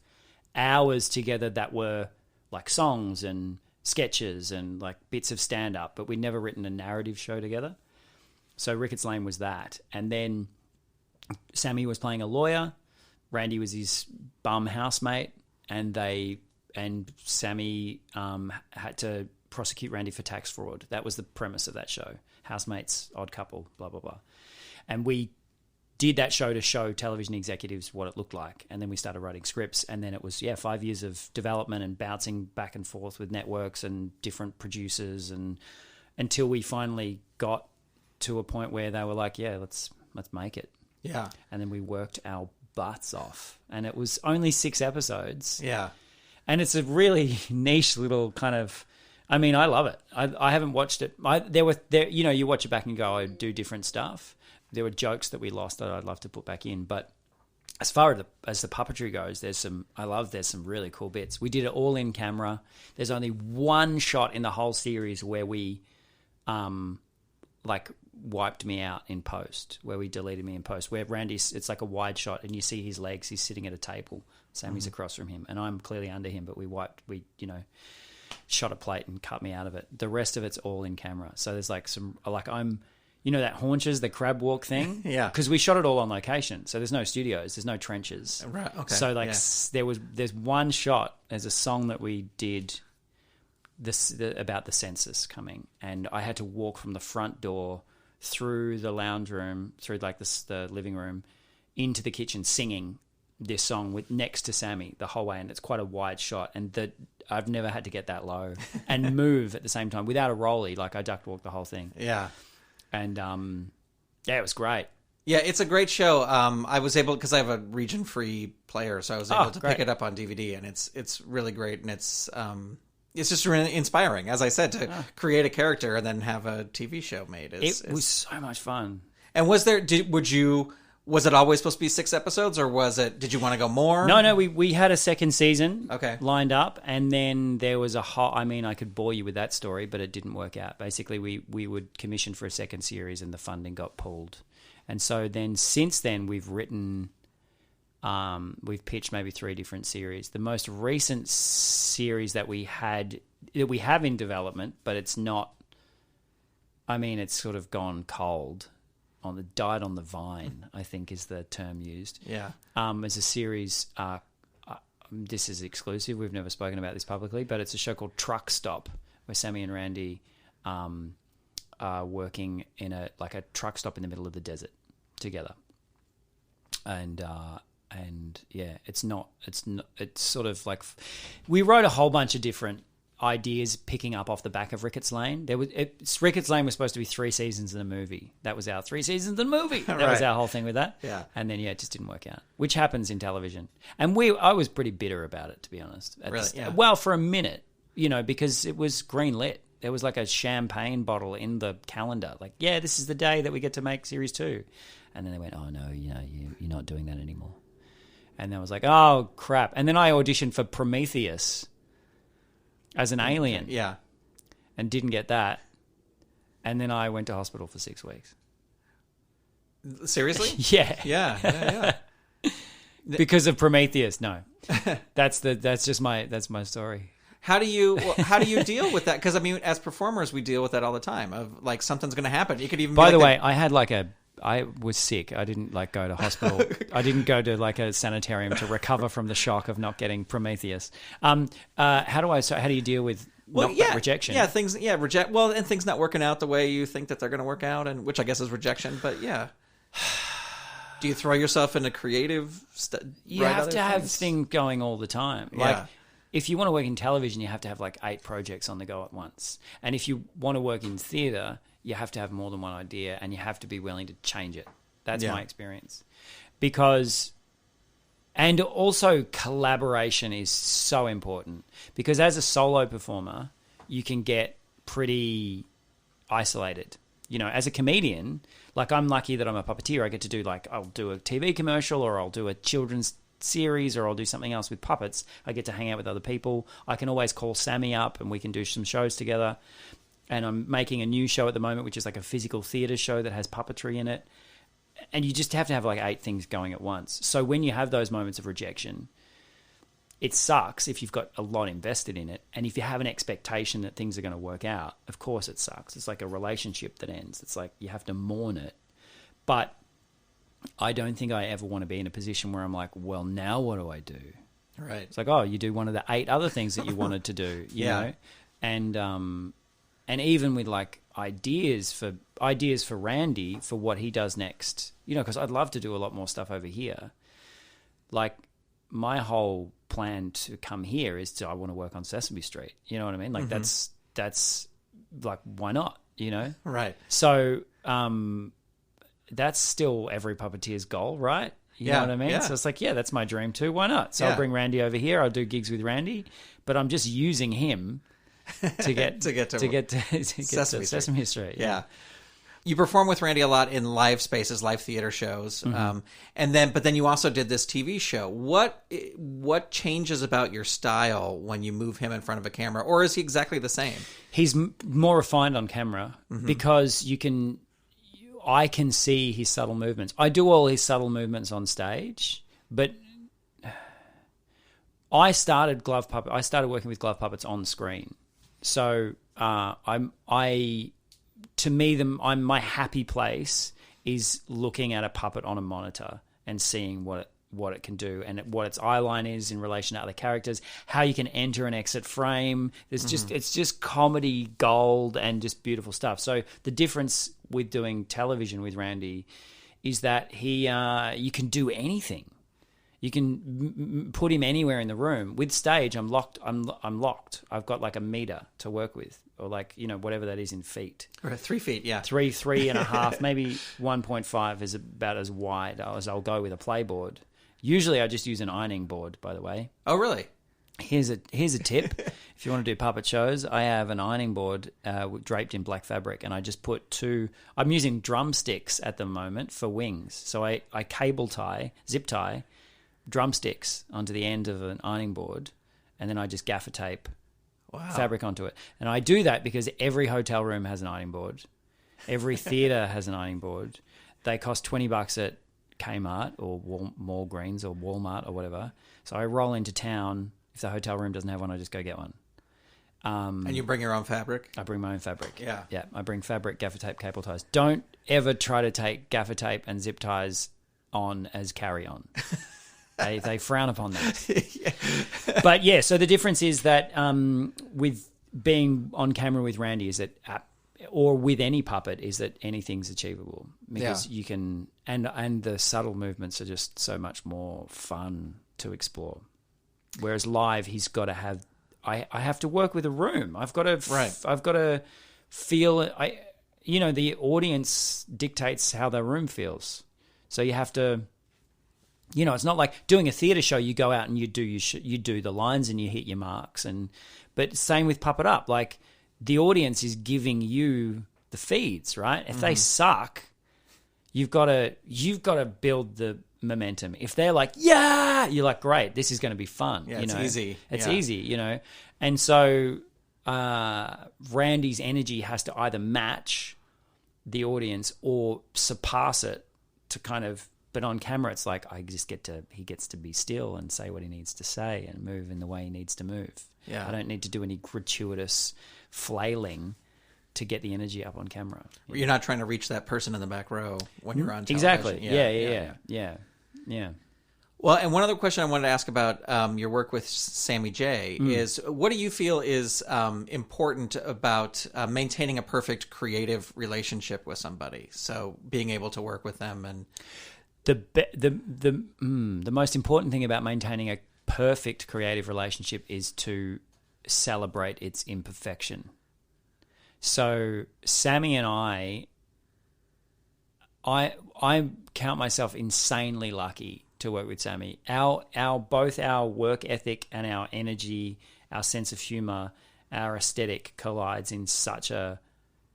hours together that were like songs and sketches and like bits of stand-up, but we'd never written a narrative show together. So Ricketts Lane was that. And then Sammy was playing a lawyer, Randy was his bum housemate, and Sammy had to prosecute Randy for tax fraud. That was the premise of that show. Housemates, odd couple, blah, blah, blah. And we did that show to show television executives what it looked like. And then we started writing scripts. And then it was, 5 years of development and bouncing back and forth with networks and different producers, and until we finally got to a point where they were like, yeah, let's make it. Yeah. And then we worked our butts off. And it was only 6 episodes. Yeah. And it's a really niche little kind of, I love it. I haven't watched it. You watch it back and go, I do different stuff. There were jokes that we lost that I'd love to put back in. But as far as the puppetry goes, there's some really cool bits. We did it all in camera. There's only one shot in the whole series where we wiped me out in post, where we deleted me in post, where Randy's, it's like a wide shot and you see his legs, he's sitting at a table, Sammy's across from him, and I'm clearly under him, but we shot a plate and cut me out of it. The rest of it's all in camera. So there's I'm that haunches, the crab walk thing? Yeah. Because we shot it all on location. So there's no studios, there's no trenches. Right, okay. So there's one shot, there's a song that we did about the census coming, and I had to walk from the front door through the lounge room, through the living room, into the kitchen singing this song next to Sammy the whole way, and it's quite a wide shot, and I've never had to get that low and move at the same time without a rollie. I duck walk the whole thing. Yeah. And it was great. Yeah, it's a great show. I was able, because I have a region-free player, so I was able to pick it up on DVD, and it's really great, and it's just really inspiring, as I said, to create a character and then have a TV show made. It was so much fun. And was there? Was it always supposed to be 6 episodes, or did you want to go more? No, we had a second season Okay. lined up, and then there was I could bore you with that story, but it didn't work out. Basically, we would commission for a second series, and the funding got pulled. And so then, since then, we've pitched maybe 3 different series. The most recent series that we have in development, but it's not, it's sort of gone cold. Died on the vine, I think is the term used. Yeah. As a series, this is exclusive. We've never spoken about this publicly, but it's a show called Truck Stop, where Sammy and Randy are working in a truck stop in the middle of the desert together. And yeah, it's sort of like we wrote a whole bunch of different ideas picking up off the back of Ricketts Lane. Ricketts Lane was supposed to be 3 seasons in a movie. That was our 3 seasons in a movie. That was our whole thing with that. Yeah. And then, it just didn't work out, which happens in television. And I was pretty bitter about it, to be honest. Really? Yeah. Well, for a minute, because it was green lit. There was like a champagne bottle in the calendar. Like, yeah, this is the day that we get to make series 2. And then they went, oh, no, you're not doing that anymore. And I was like, oh, crap. And then I auditioned for Prometheus as an alien. Yeah. And didn't get that. And then I went to hospital for 6 weeks. Seriously? Yeah. Yeah. Because of Prometheus. No. That's my story. How do you deal with that? Because as performers, we deal with that all the time. Of like something's going to happen. You could even. By the way, I was sick. I didn't go to hospital. I didn't go to a sanitarium to recover from the shock of not getting Prometheus. How do you deal with rejection? Yeah, reject. Well, and things not working out the way you think that they're going to work out, and which I guess is rejection. But yeah, do you throw yourself into creative? You have to have things going all the time. Yeah. If you want to work in television, you have to have 8 projects on the go at once. And if you want to work in theatre, you have to have more than one idea, and you have to be willing to change it. That's my experience. And also collaboration is so important, because as a solo performer, you can get pretty isolated. As a comedian, I'm lucky that I'm a puppeteer. I get to do I'll do a TV commercial, or I'll do a children's series, or I'll do something else with puppets. I get to hang out with other people. I can always call Sammy up and we can do some shows together. And I'm making a new show at the moment, which is a physical theatre show that has puppetry in it. And you just have to have 8 things going at once. So when you have those moments of rejection, it sucks if you've got a lot invested in it. And if you have an expectation that things are going to work out, of course it sucks. It's like a relationship that ends. It's like you have to mourn it. But I don't think I ever want to be in a position where I'm like, well, now what do I do? Right. It's like, oh, you do one of the 8 other things that you wanted to do, you know? And even with ideas for Randy for what he does next, because I'd love to do a lot more stuff over here. My whole plan to come here is I want to work on Sesame Street. You know what I mean? That's why not? Right. So that's still every puppeteer's goal, right? You know what I mean? Yeah. So it's that's my dream too. Why not? So I'll bring Randy over here. I'll do gigs with Randy, but I'm just using him to get to Sesame Street. Yeah. You perform with Randy a lot in live spaces, live theater shows, but then you also did this TV show. What changes about your style when you move him in front of a camera, or is he exactly the same? He's more refined on camera because I can see his subtle movements. I do all his subtle movements on stage, but I started working with glove puppets on screen. So my happy place is looking at a puppet on a monitor and seeing what it can do and what its eye line is in relation to other characters, how you can enter and exit frame. It's just comedy gold and just beautiful stuff. So the difference with doing television with Randy is that you can do anything. You can put him anywhere in the room. With stage, I'm locked. I'm locked. I've got a meter to work with, or whatever that is in feet. Or 3 feet, yeah. 3.5, maybe 1.5 is about as wide as I'll go with a playboard. Usually, I just use an ironing board. By the way. Oh, really? Here's a tip. If you want to do puppet shows, I have an ironing board draped in black fabric, and I just put I'm using drumsticks at the moment for wings. So I zip tie drumsticks onto the end of an ironing board, and then I just gaffer tape fabric onto it. And I do that because every hotel room has an ironing board. Every theatre has an ironing board. They cost $20 at Kmart or Walgreens or Walmart or whatever. So I roll into town. If the hotel room doesn't have one, I just go get one. And you bring your own fabric? I bring my own fabric. Yeah. Yeah, I bring fabric, gaffer tape, cable ties. Don't ever try to take gaffer tape and zip ties on as carry-on. They frown upon that. But yeah, so the difference is that with being on camera with Randy is that, or with any puppet, is that anything's achievable because you can, and the subtle movements are just so much more fun to explore. Whereas live, he's got to have. I have to work with a room. I've got to feel it. The audience dictates how the room feels. So you have to. It's not like doing a theatre show. You go out and you do the lines and you hit your marks. But same with Puppet Up. Like the audience is giving you the feeds, right? If they suck, you've got to build the momentum. If they're like, yeah, you're like, great, this is going to be fun. Yeah, it's easy. It's easy, And so Randy's energy has to either match the audience or surpass it to kind of. But on camera, it's like he gets to be still and say what he needs to say and move in the way he needs to move. Yeah. I don't need to do any gratuitous flailing to get the energy up on camera. You're not trying to reach that person in the back row when you're on television. Exactly. Yeah. Well, and one other question I wanted to ask about your work with Sammy J is, what do you feel is important about maintaining a perfect creative relationship with somebody? So being able to work with them and... The most important thing about maintaining a perfect creative relationship is to celebrate its imperfection. So Sammy and I count myself insanely lucky to work with Sammy. Both our work ethic and our energy, our sense of humor, our aesthetic collides in such a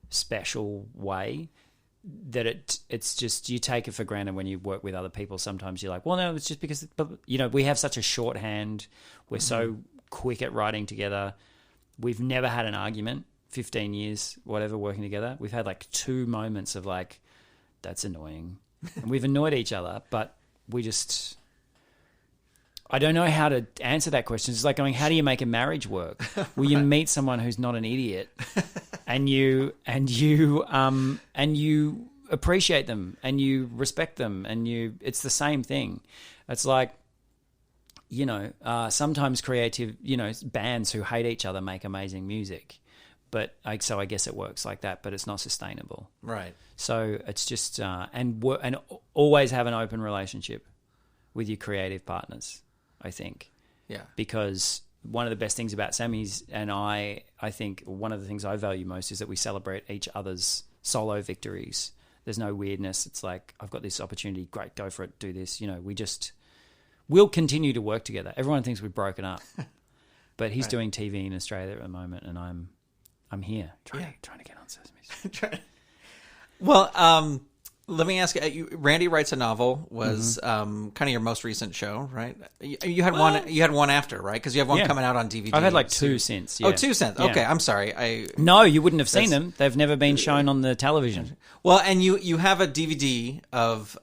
special way that it's just, you take it for granted when you work with other people. Sometimes you're like, well, no, it's just because, we have such a shorthand. We're so quick at writing together. We've never had an argument, 15 years, whatever, working together. We've had like 2 moments of like, that's annoying. And we've annoyed each other, but I don't know how to answer that question. It's like going, how do you make a marriage work? Well, you meet someone who's not an idiot, and you appreciate them, and you respect them, and it's the same thing. It's like, sometimes creative, bands who hate each other make amazing music, but so I guess it works like that, but it's not sustainable. Right. So it's just and always have an open relationship with your creative partners, I think. Yeah. Because one of the best things about Sammy's and I think one of the things I value most is that we celebrate each other's solo victories. There's no weirdness. It's like, I've got this opportunity. Great, go for it. Do this. We'll continue to work together. Everyone thinks we've broken up, but he's doing TV in Australia at the moment, and I'm here trying to get on Sesame Street. Well, let me ask you. Randy Writes a Novel was kind of your most recent show, right? You had one. You had one after, right? Because you have one coming out on DVD. I've had like 2 since. Yeah. Oh, 2 since. Okay, I'm sorry. No, you wouldn't have seen them. They've never been shown on the television. Well, and you have a DVD of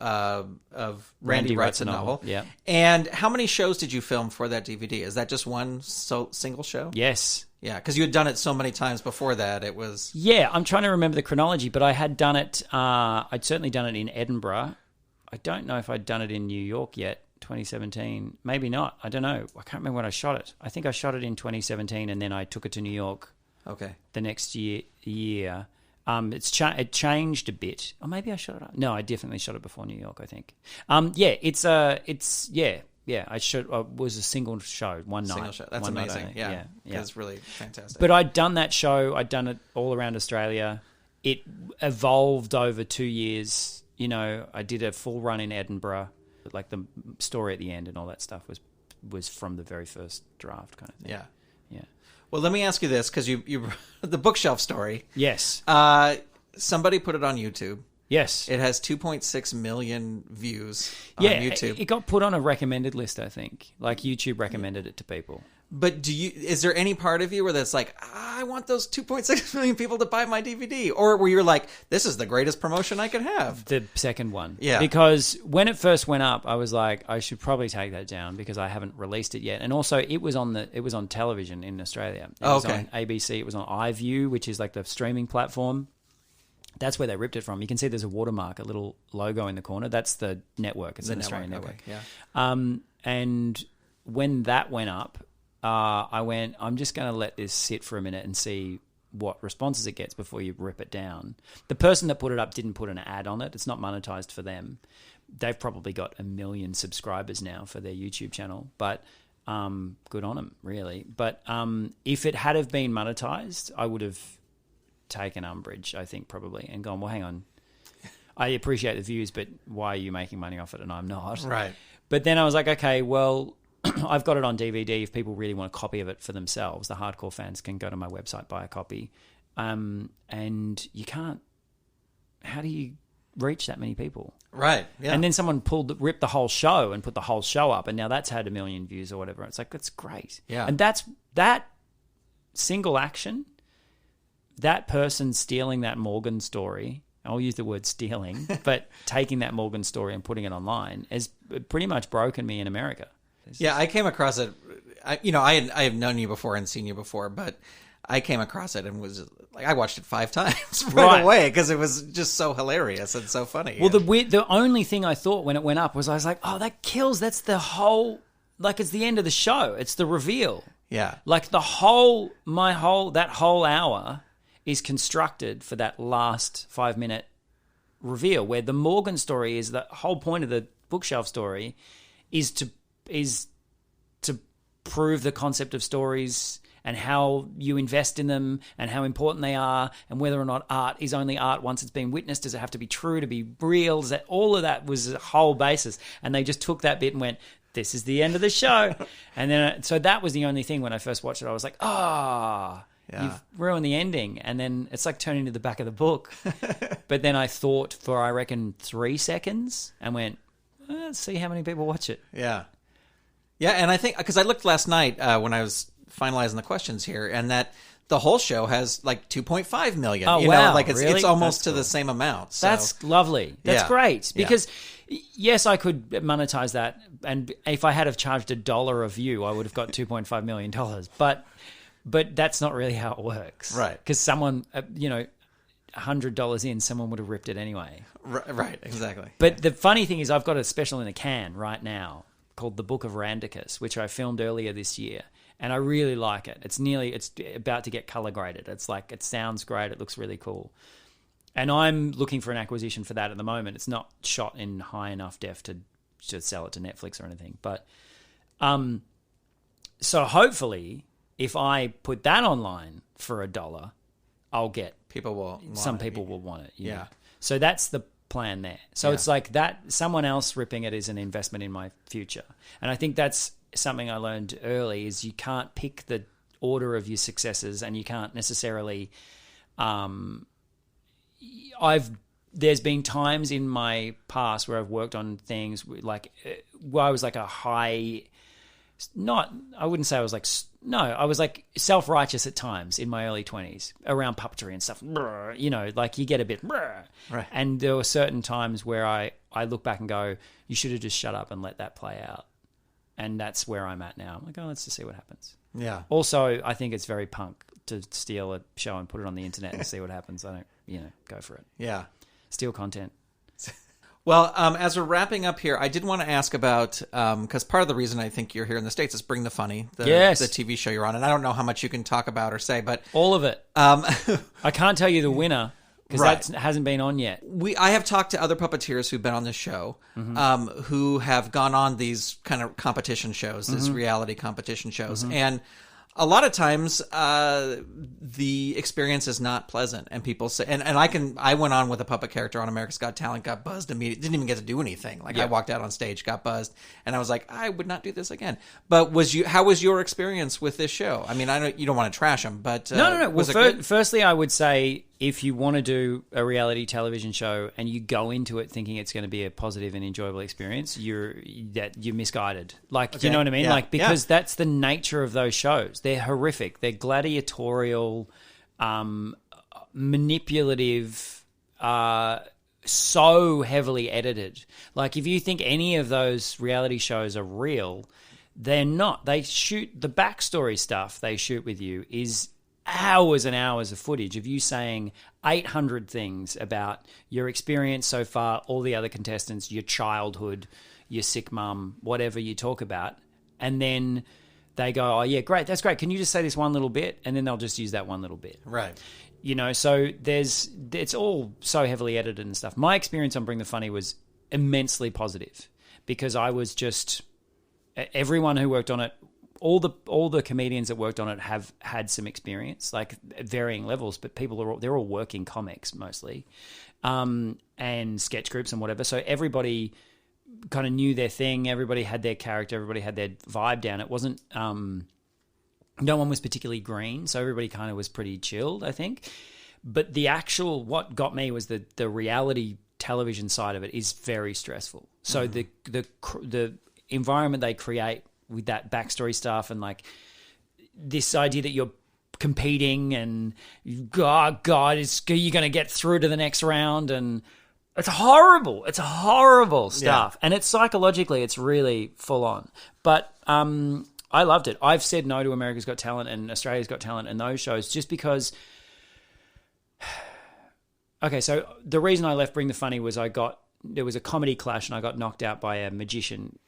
Randy Writes a Novel. Yeah. And how many shows did you film for that DVD? Is that just one single show? Yes. Yeah, because you had done it so many times before that. It was... Yeah, I'm trying to remember the chronology, but I had done it... I'd certainly done it in Edinburgh. I don't know if I'd done it in New York yet, 2017. Maybe not. I don't know. I can't remember when I shot it. I think I shot it in 2017, and then I took it to New York the next year. It changed a bit. Or maybe I shot it... No, I definitely shot it before New York, I think. Yeah, I was a single show, one night. Single show. That's one amazing. Yeah. It's really fantastic. But I'd done that show. I'd done it all around Australia. It evolved over 2 years. I did a full run in Edinburgh. Like the story at the end and all that stuff was from the very first draft kind of thing. Yeah. Yeah. Well, let me ask you this, because you the bookshelf story. Yes. Somebody put it on YouTube. Yes. It has 2.6 million views on Yeah, YouTube. it got put on a recommended list, I think. Like YouTube recommended it to people. But is there any part of you where that's like, I want those 2.6 million people to buy my DVD? Or where you're like, this is the greatest promotion I could have? The second one. Yeah. Because when it first went up, I was like, I should probably take that down because I haven't released it yet. And also it was on television in Australia. It was on ABC, it was on iView, which is like the streaming platform. That's where they ripped it from. You can see there's a watermark, a little logo in the corner. That's the network. It's an Australian network. Okay, yeah. And when that went up, I went, I'm just going to let this sit for a minute and see what responses it gets before you rip it down. The person that put it up didn't put an ad on it. It's not monetized for them. They've probably got 1 million subscribers now for their YouTube channel, but good on them, really. But if it had have been monetized, I would have taken umbrage, I think, probably, and gone, well, hang on. I appreciate the views, but why are you making money off it and I'm not? Right. But then I was like, okay, well, I've got it on DVD. If people really want a copy of it for themselves, the hardcore fans can go to my website, buy a copy. And you can't... How do you reach that many people? Right, yeah. And then someone ripped the whole show and put the whole show up, and now that's had 1 million views or whatever. It's like, that's great. Yeah. And that single action... That person stealing that Morgan story, I'll use the word stealing, but taking that Morgan story and putting it online has pretty much broken me in America. Yeah, I came across it. I have known you before and seen you before, but I came across it and was like, I watched it 5 times right away because it was just so hilarious and so funny. Well, the only thing I thought when it went up was I was like, oh, that kills. That's the whole, like, it's the end of the show. It's the reveal. Yeah. Like that whole hour is constructed for that last 5-minute reveal, where the Morgan story is the whole point of the bookshelf story is to prove the concept of stories and how you invest in them and how important they are and whether or not art is only art once it's been witnessed. Does it have to be true to be real? Does that, all of that was a whole basis. And they just took that bit and went, this is the end of the show. And then, so that was the only thing when I first watched it. I was like, yeah. You've ruined the ending. And then it's like turning to the back of the book. But then I thought for, I reckon, 3 seconds and went, let's see how many people watch it. Yeah. Yeah, and I think, because I looked last night when I was finalizing the questions here, and that the whole show has like 2.5 million. Oh, you wow. know, like it's Really? almost That's cool. the same amount. So. That's lovely. That's Yeah. great. Yeah. Because, yes, I could monetize that. And if I had have charged $1 a view, I would have got $2.5 million. But that's not really how it works. Right. Because someone, $100 in, someone would have ripped it anyway. Right, exactly. But the funny thing is I've got a special in a can right now called The Book of Randicus, which I filmed earlier this year. And I really like it. It's about to get color graded. It's like, it sounds great. It looks really cool. And I'm looking for an acquisition for that at the moment. It's not shot in high enough def to sell it to Netflix or anything. But so hopefully, if I put that online for $1, I'll get People will want some it. people will want it. Yeah. So that's the plan there. So it's like that someone else ripping it is an investment in my future. And I think that's something I learned early is you can't pick the order of your successes, and you can't necessarily there's been times in my past where I've worked on things like where I was like I wouldn't say I was like, no, I was like self-righteous at times in my early 20s around puppetry and stuff. You know, like you get a bit, Right. And there were certain times where I look back and go, you should have just shut up and let that play out. And that's where I'm at now. I'm like, oh, let's just see what happens. Yeah. Also, I think it's very punk to steal a show and put it on the internet and see what happens. I don't, go for it. Yeah. Steal content. Well, as we're wrapping up here, I did want to ask about, because part of the reason I think you're here in the States is Bring the Funny, the TV show you're on. And I don't know how much you can talk about or say, but... All of it. I can't tell you the winner, because that hasn't been on yet. I have talked to other puppeteers who've been on this show, who have gone on these kind of competition shows, these reality competition shows. And a lot of times the experience is not pleasant, and people say, and I went on with a puppet character on America's Got Talent, got buzzed immediately, didn't even get to do anything. Like I walked out on stage, got buzzed, and I was like, I would not do this again. But how was your experience with this show? I mean, I know you don't want to trash them, but no. Was Well, it good? firstly, I would say if you want to do a reality television show and you go into it thinking it's going to be a positive and enjoyable experience, you're misguided. Like, you know what I mean? Yeah. Like, because that's the nature of those shows. They're horrific. They're gladiatorial, manipulative, so heavily edited. Like, if you think any of those reality shows are real, they're not. They shoot the backstory stuff they shoot with you is hours and hours of footage of you saying 800 things about your experience so far, all the other contestants, your childhood, your sick mum, whatever you talk about. And then they go, oh, yeah, great, that's great. Can you just say this one little bit? And then they'll just use that one little bit. Right. You know, so it's all so heavily edited and stuff. My experience on Bring the Funny was immensely positive because I was just, everyone who worked on it, all the comedians that worked on it have had some experience, like at varying levels, but they're all working comics mostly, and sketch groups and whatever. So everybody kind of knew their thing. Everybody had their character. Everybody had their vibe down. It wasn't, no one was particularly green. So everybody kind of was pretty chilled, I think. But what got me was the reality television side of it is very stressful. So the environment they create with that backstory stuff and like this idea that you're competing and God, you're going to get through to the next round, and it's horrible. It's horrible stuff, and it's psychologically, it's really full on. But I loved it. I've said no to America's Got Talent and Australia's Got Talent and those shows just because. Okay, so the reason I left Bring the Funny was there was a comedy clash and I got knocked out by a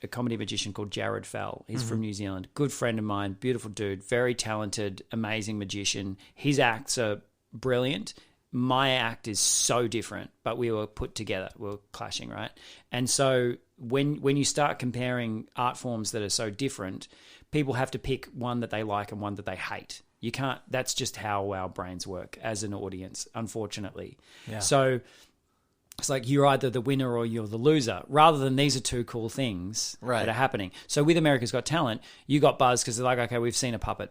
comedy magician called Jared Fell. He's from New Zealand. Good friend of mine, beautiful dude, very talented, amazing magician. His acts are brilliant. My act is so different, but we were put together. We were clashing, right? And so when you start comparing art forms that are so different, people have to pick one that they like and one that they hate. You can't, that's just how our brains work as an audience, unfortunately. Yeah. So it's like you're either the winner or you're the loser, rather than these are two cool things that are happening. So with America's Got Talent, you got buzz because they're like, okay, we've seen a puppet.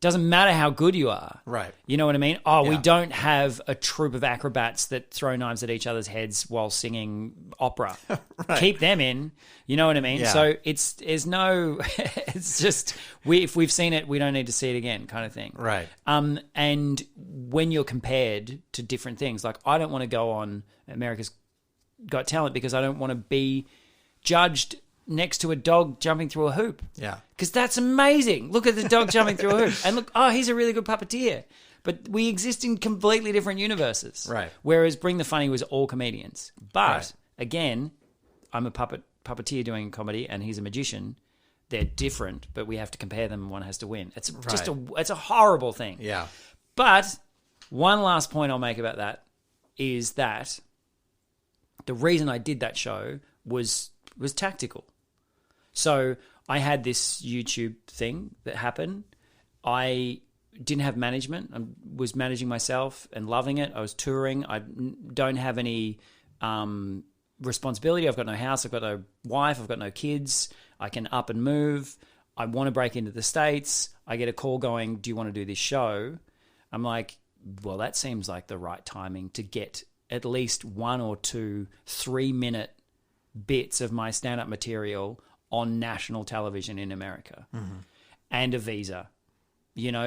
Doesn't matter how good you are. Right. You know what I mean? Oh, we don't have a troupe of acrobats that throw knives at each other's heads while singing opera. Keep them in. You know what I mean? Yeah. So it's just, if we've seen it, we don't need to see it again kind of thing. Right. And when you're compared to different things, like I don't want to go on America's Got Talent because I don't want to be judged next to a dog jumping through a hoop. Yeah. Because that's amazing. Look at the dog jumping through a hoop. And look, he's a really good puppeteer. But we exist in completely different universes. Right. Whereas Bring the Funny was all comedians. But, again, I'm a puppeteer doing comedy and he's a magician. They're different, but we have to compare them and one has to win. It's just it's a horrible thing. Yeah. But one last point I'll make about that is that the reason I did that show was tactical. So I had this YouTube thing that happened. I didn't have management. I was managing myself and loving it. I was touring. I don't have any responsibility. I've got no house. I've got no wife. I've got no kids. I can up and move. I want to break into the States. I get a call going, do you want to do this show? I'm like, well, that seems like the right timing to get at least 1 or 2 3-minute bits of my stand-up material on national television in America and a visa,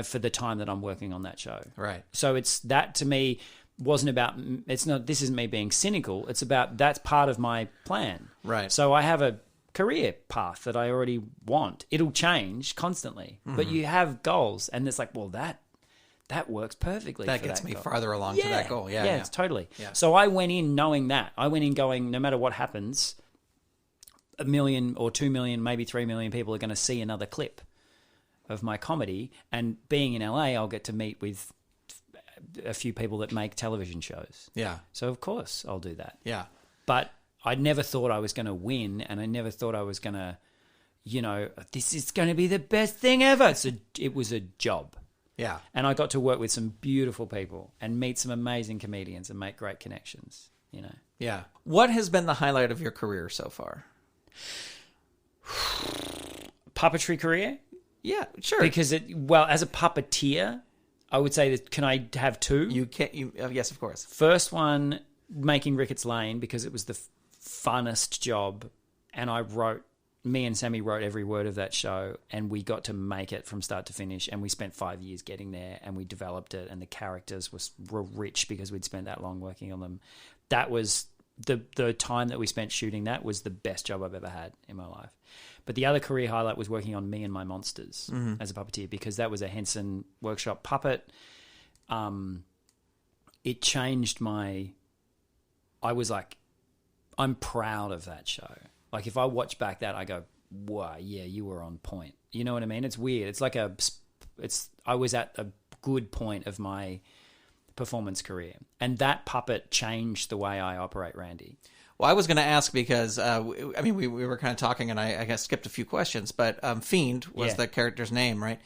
for the time that I'm working on that show. Right. So it's that to me wasn't about, this isn't me being cynical. It's about, that's part of my plan. Right. So I have a career path that I already want. It'll change constantly, but you have goals and it's like, well, that works perfectly. That gets me farther along to that goal. Yeah, it's totally. Yeah. So I went in knowing that. I went in going, no matter what happens, 1 million or 2 million, maybe 3 million people are going to see another clip of my comedy. And being in LA, I'll get to meet with a few people that make television shows. Yeah. So of course I'll do that. Yeah. But I never thought I was going to win, and I never thought I was going to, this is going to be the best thing ever. So it was a job. Yeah. And I got to work with some beautiful people and meet some amazing comedians and make great connections, Yeah. What has been the highlight of your career so far? Puppetry career? Yeah, sure. Because as a puppeteer, I would say that, can I have two? You can't, yes, of course. First one, making Ricketts Lane, because it was the funnest job. And me and Sammy wrote every word of that show, and we got to make it from start to finish. And we spent 5 years getting there, and we developed it, and the characters were rich because we'd spent that long working on them. That was the time that we spent shooting that was the best job I've ever had in my life. But the other career highlight was working on Me and My Monsters as a puppeteer, because that was a Henson workshop puppet. It changed I was like, I'm proud of that show. Like, if I watch back that, I go, wow, yeah, you were on point. You know what I mean? It's weird. It's like I was at a good point of my performance career. And that puppet changed the way I operate, Randy. Well, I was going to ask because, we were kind of talking and I guess skipped a few questions, but Fiend was the character's name, right?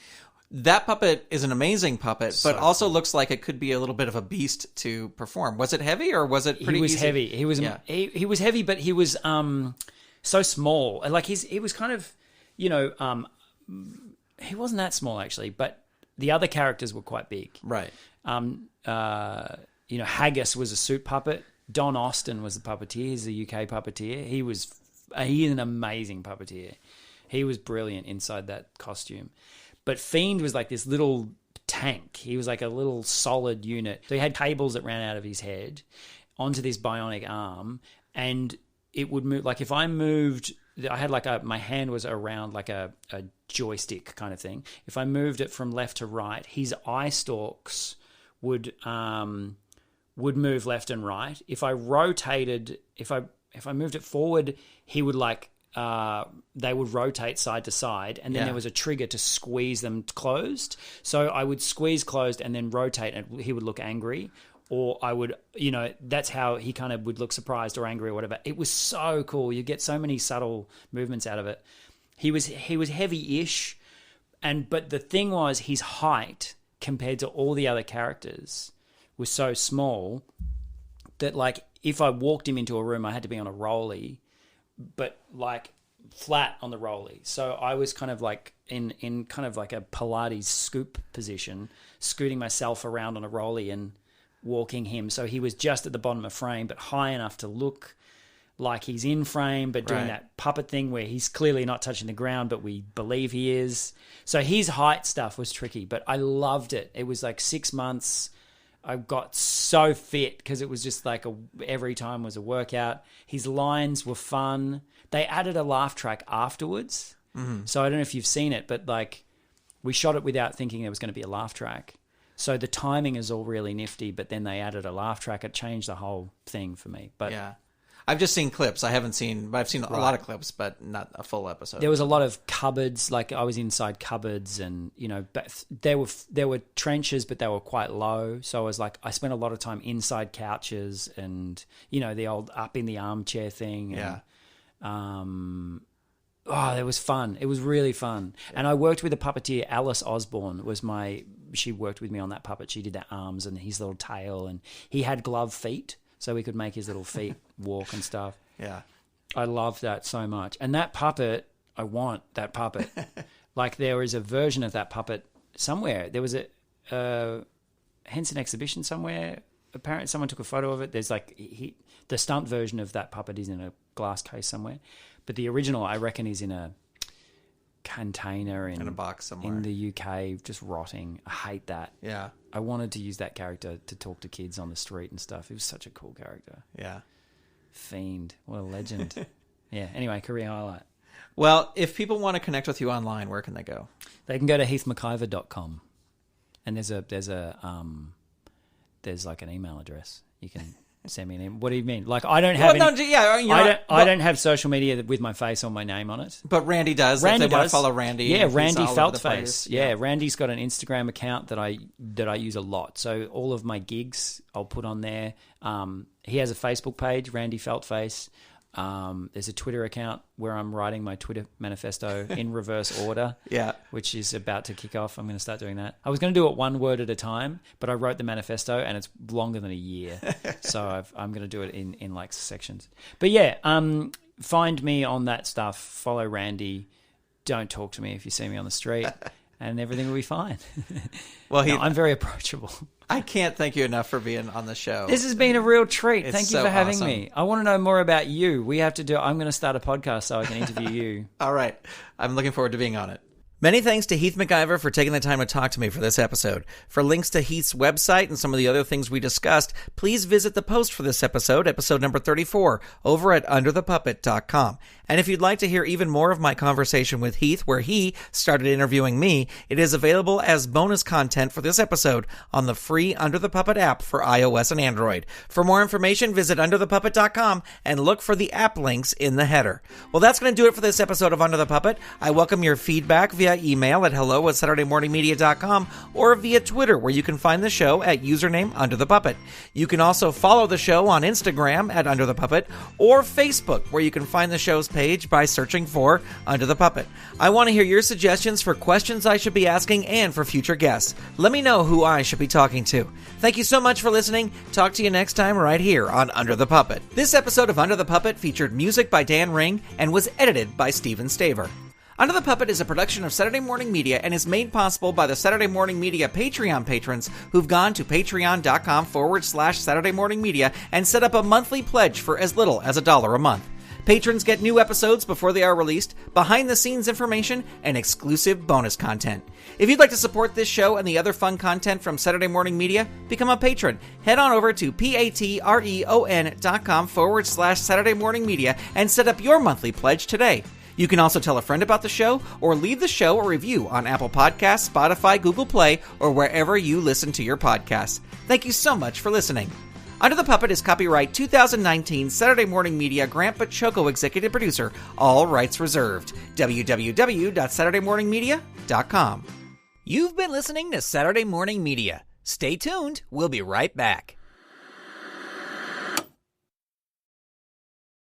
That puppet is an amazing puppet, but also looks like it could be a little bit of a beast to perform. Was it heavy or was it pretty easy? He was heavy. He was heavy, but he was so small. Like, he was kind of, he wasn't that small actually, but the other characters were quite big. Right. Haggis was a suit puppet. Don Austin was the puppeteer. He's a UK puppeteer. He's an amazing puppeteer. He was brilliant inside that costume. But Fiend was like this little tank. He was like a little solid unit. So he had cables that ran out of his head onto this bionic arm, and it would move. Like, if I moved, I had my hand was around like a joystick kind of thing. If I moved it from left to right, his eye stalks would move left and right. If I rotated, if I moved it forward, he would they would rotate side to side, and then there was a trigger to squeeze them closed. So I would squeeze closed and then rotate, and he would look angry. Or I would, that's how he kind of would look surprised or angry or whatever. It was so cool. You get so many subtle movements out of it. He was heavy-ish, but the thing was, his height compared to all the other characters was so small that, like, if I walked him into a room, I had to be on a rolly, but like flat on the rolly. So I was kind of like in kind of like a Pilates scoop position, scooting myself around on a rolly and walking him. So he was just at the bottom of frame, but high enough to look like he's in frame, but doing that puppet thing where he's clearly not touching the ground, but we believe he is. So his height stuff was tricky, but I loved it. It was like 6 months. I got so fit because it was just like every time was a workout. His lines were fun. They added a laugh track afterwards. Mm-hmm. So I don't know if you've seen it, but like, we shot it without thinking there was going to be a laugh track. So the timing is all really nifty, but then they added a laugh track. It changed the whole thing for me. But yeah. I've just seen clips. I've seen a lot of clips, but not a full episode. There was a lot of cupboards. Like, I was inside cupboards, and there were trenches, but they were quite low. So I spent a lot of time inside couches, and the old up in the armchair thing. Yeah. And, it was fun. It was really fun. And I worked with a puppeteer. Alice Osborne she worked with me on that puppet. She did the arms and his little tail, and he had glove feet, so we could make his little feet walk and stuff. Yeah. I loved that so much. And that puppet, I want that puppet. Like, there is a version of that puppet somewhere. There was a Henson exhibition somewhere. Apparently someone took a photo of it. There's the stunt version of that puppet is in a glass case somewhere. But the original, I reckon, is in a container in a box somewhere in the UK, just rotting. I hate that. Yeah. I wanted to use that character to talk to kids on the street and stuff. He was such a cool character. Yeah. Fiend. What a legend. Yeah. Anyway, career highlight. Well, if people want to connect with you online, where can they go? They can go to heathmcivor.com, and there's like an email address. You can send me an email. What do you mean? Like, I don't have I don't have social media with my face or my name on it. But Randy does. Randy if they want to follow Randy. Yeah, Randy Feltface. Yeah, Randy's got an Instagram account that I use a lot. So all of my gigs I'll put on there. He has a Facebook page, Randy Feltface. There's a Twitter account where I'm writing my Twitter manifesto in reverse order, which is about to kick off. I'm going to start doing that. I was going to do it one word at a time, but I wrote the manifesto and it's longer than a year. So I'm going to do it in like sections. But yeah, find me on that stuff. Follow Randy. Don't talk to me if you see me on the street and everything will be fine. Well, I'm very approachable. I can't thank you enough for being on the show. This has been a real treat. Thank you so for having awesome. me. I want to know more about you. I'm going to start a podcast so I can interview you. All right. I'm looking forward to being on it. Many thanks to Heath McIvor for taking the time to talk to me for this episode. For links to Heath's website and some of the other things we discussed, please visit the post for this episode number 34, over at underthepuppet.com. And if you'd like to hear even more of my conversation with Heath, where he started interviewing me, it is available as bonus content for this episode on the free Under the Puppet app for iOS and Android. For more information, visit underthepuppet.com and look for the app links in the header. Well, that's going to do it for this episode of Under the Puppet. I welcome your feedback via email at hello@SaturdayMorningMedia.com or via Twitter, where you can find the show at username Under the Puppet. You can also follow the show on Instagram at Under the Puppet or Facebook, where you can find the show's page by searching for Under the Puppet. I want to hear your suggestions for questions I should be asking and for future guests. Let me know who I should be talking to. Thank you so much for listening. Talk to you next time right here on Under the Puppet. This episode of Under the Puppet featured music by Dan Ring and was edited by Steven Staver. Under the Puppet is a production of Saturday Morning Media and is made possible by the Saturday Morning Media Patreon patrons who've gone to patreon.com/Saturday Morning Media and set up a monthly pledge for as little as $1 a month. Patrons get new episodes before they are released, behind-the-scenes information, and exclusive bonus content. If you'd like to support this show and the other fun content from Saturday Morning Media, become a patron. Head on over to patreon.com/Saturday Morning Media and set up your monthly pledge today. You can also tell a friend about the show or leave the show a review on Apple Podcasts, Spotify, Google Play, or wherever you listen to your podcasts. Thank you so much for listening. Under the Puppet is copyright 2019 Saturday Morning Media Grant Pachoco executive producer. All rights reserved. www.SaturdayMorningMedia.com. You've been listening to Saturday Morning Media. Stay tuned. We'll be right back.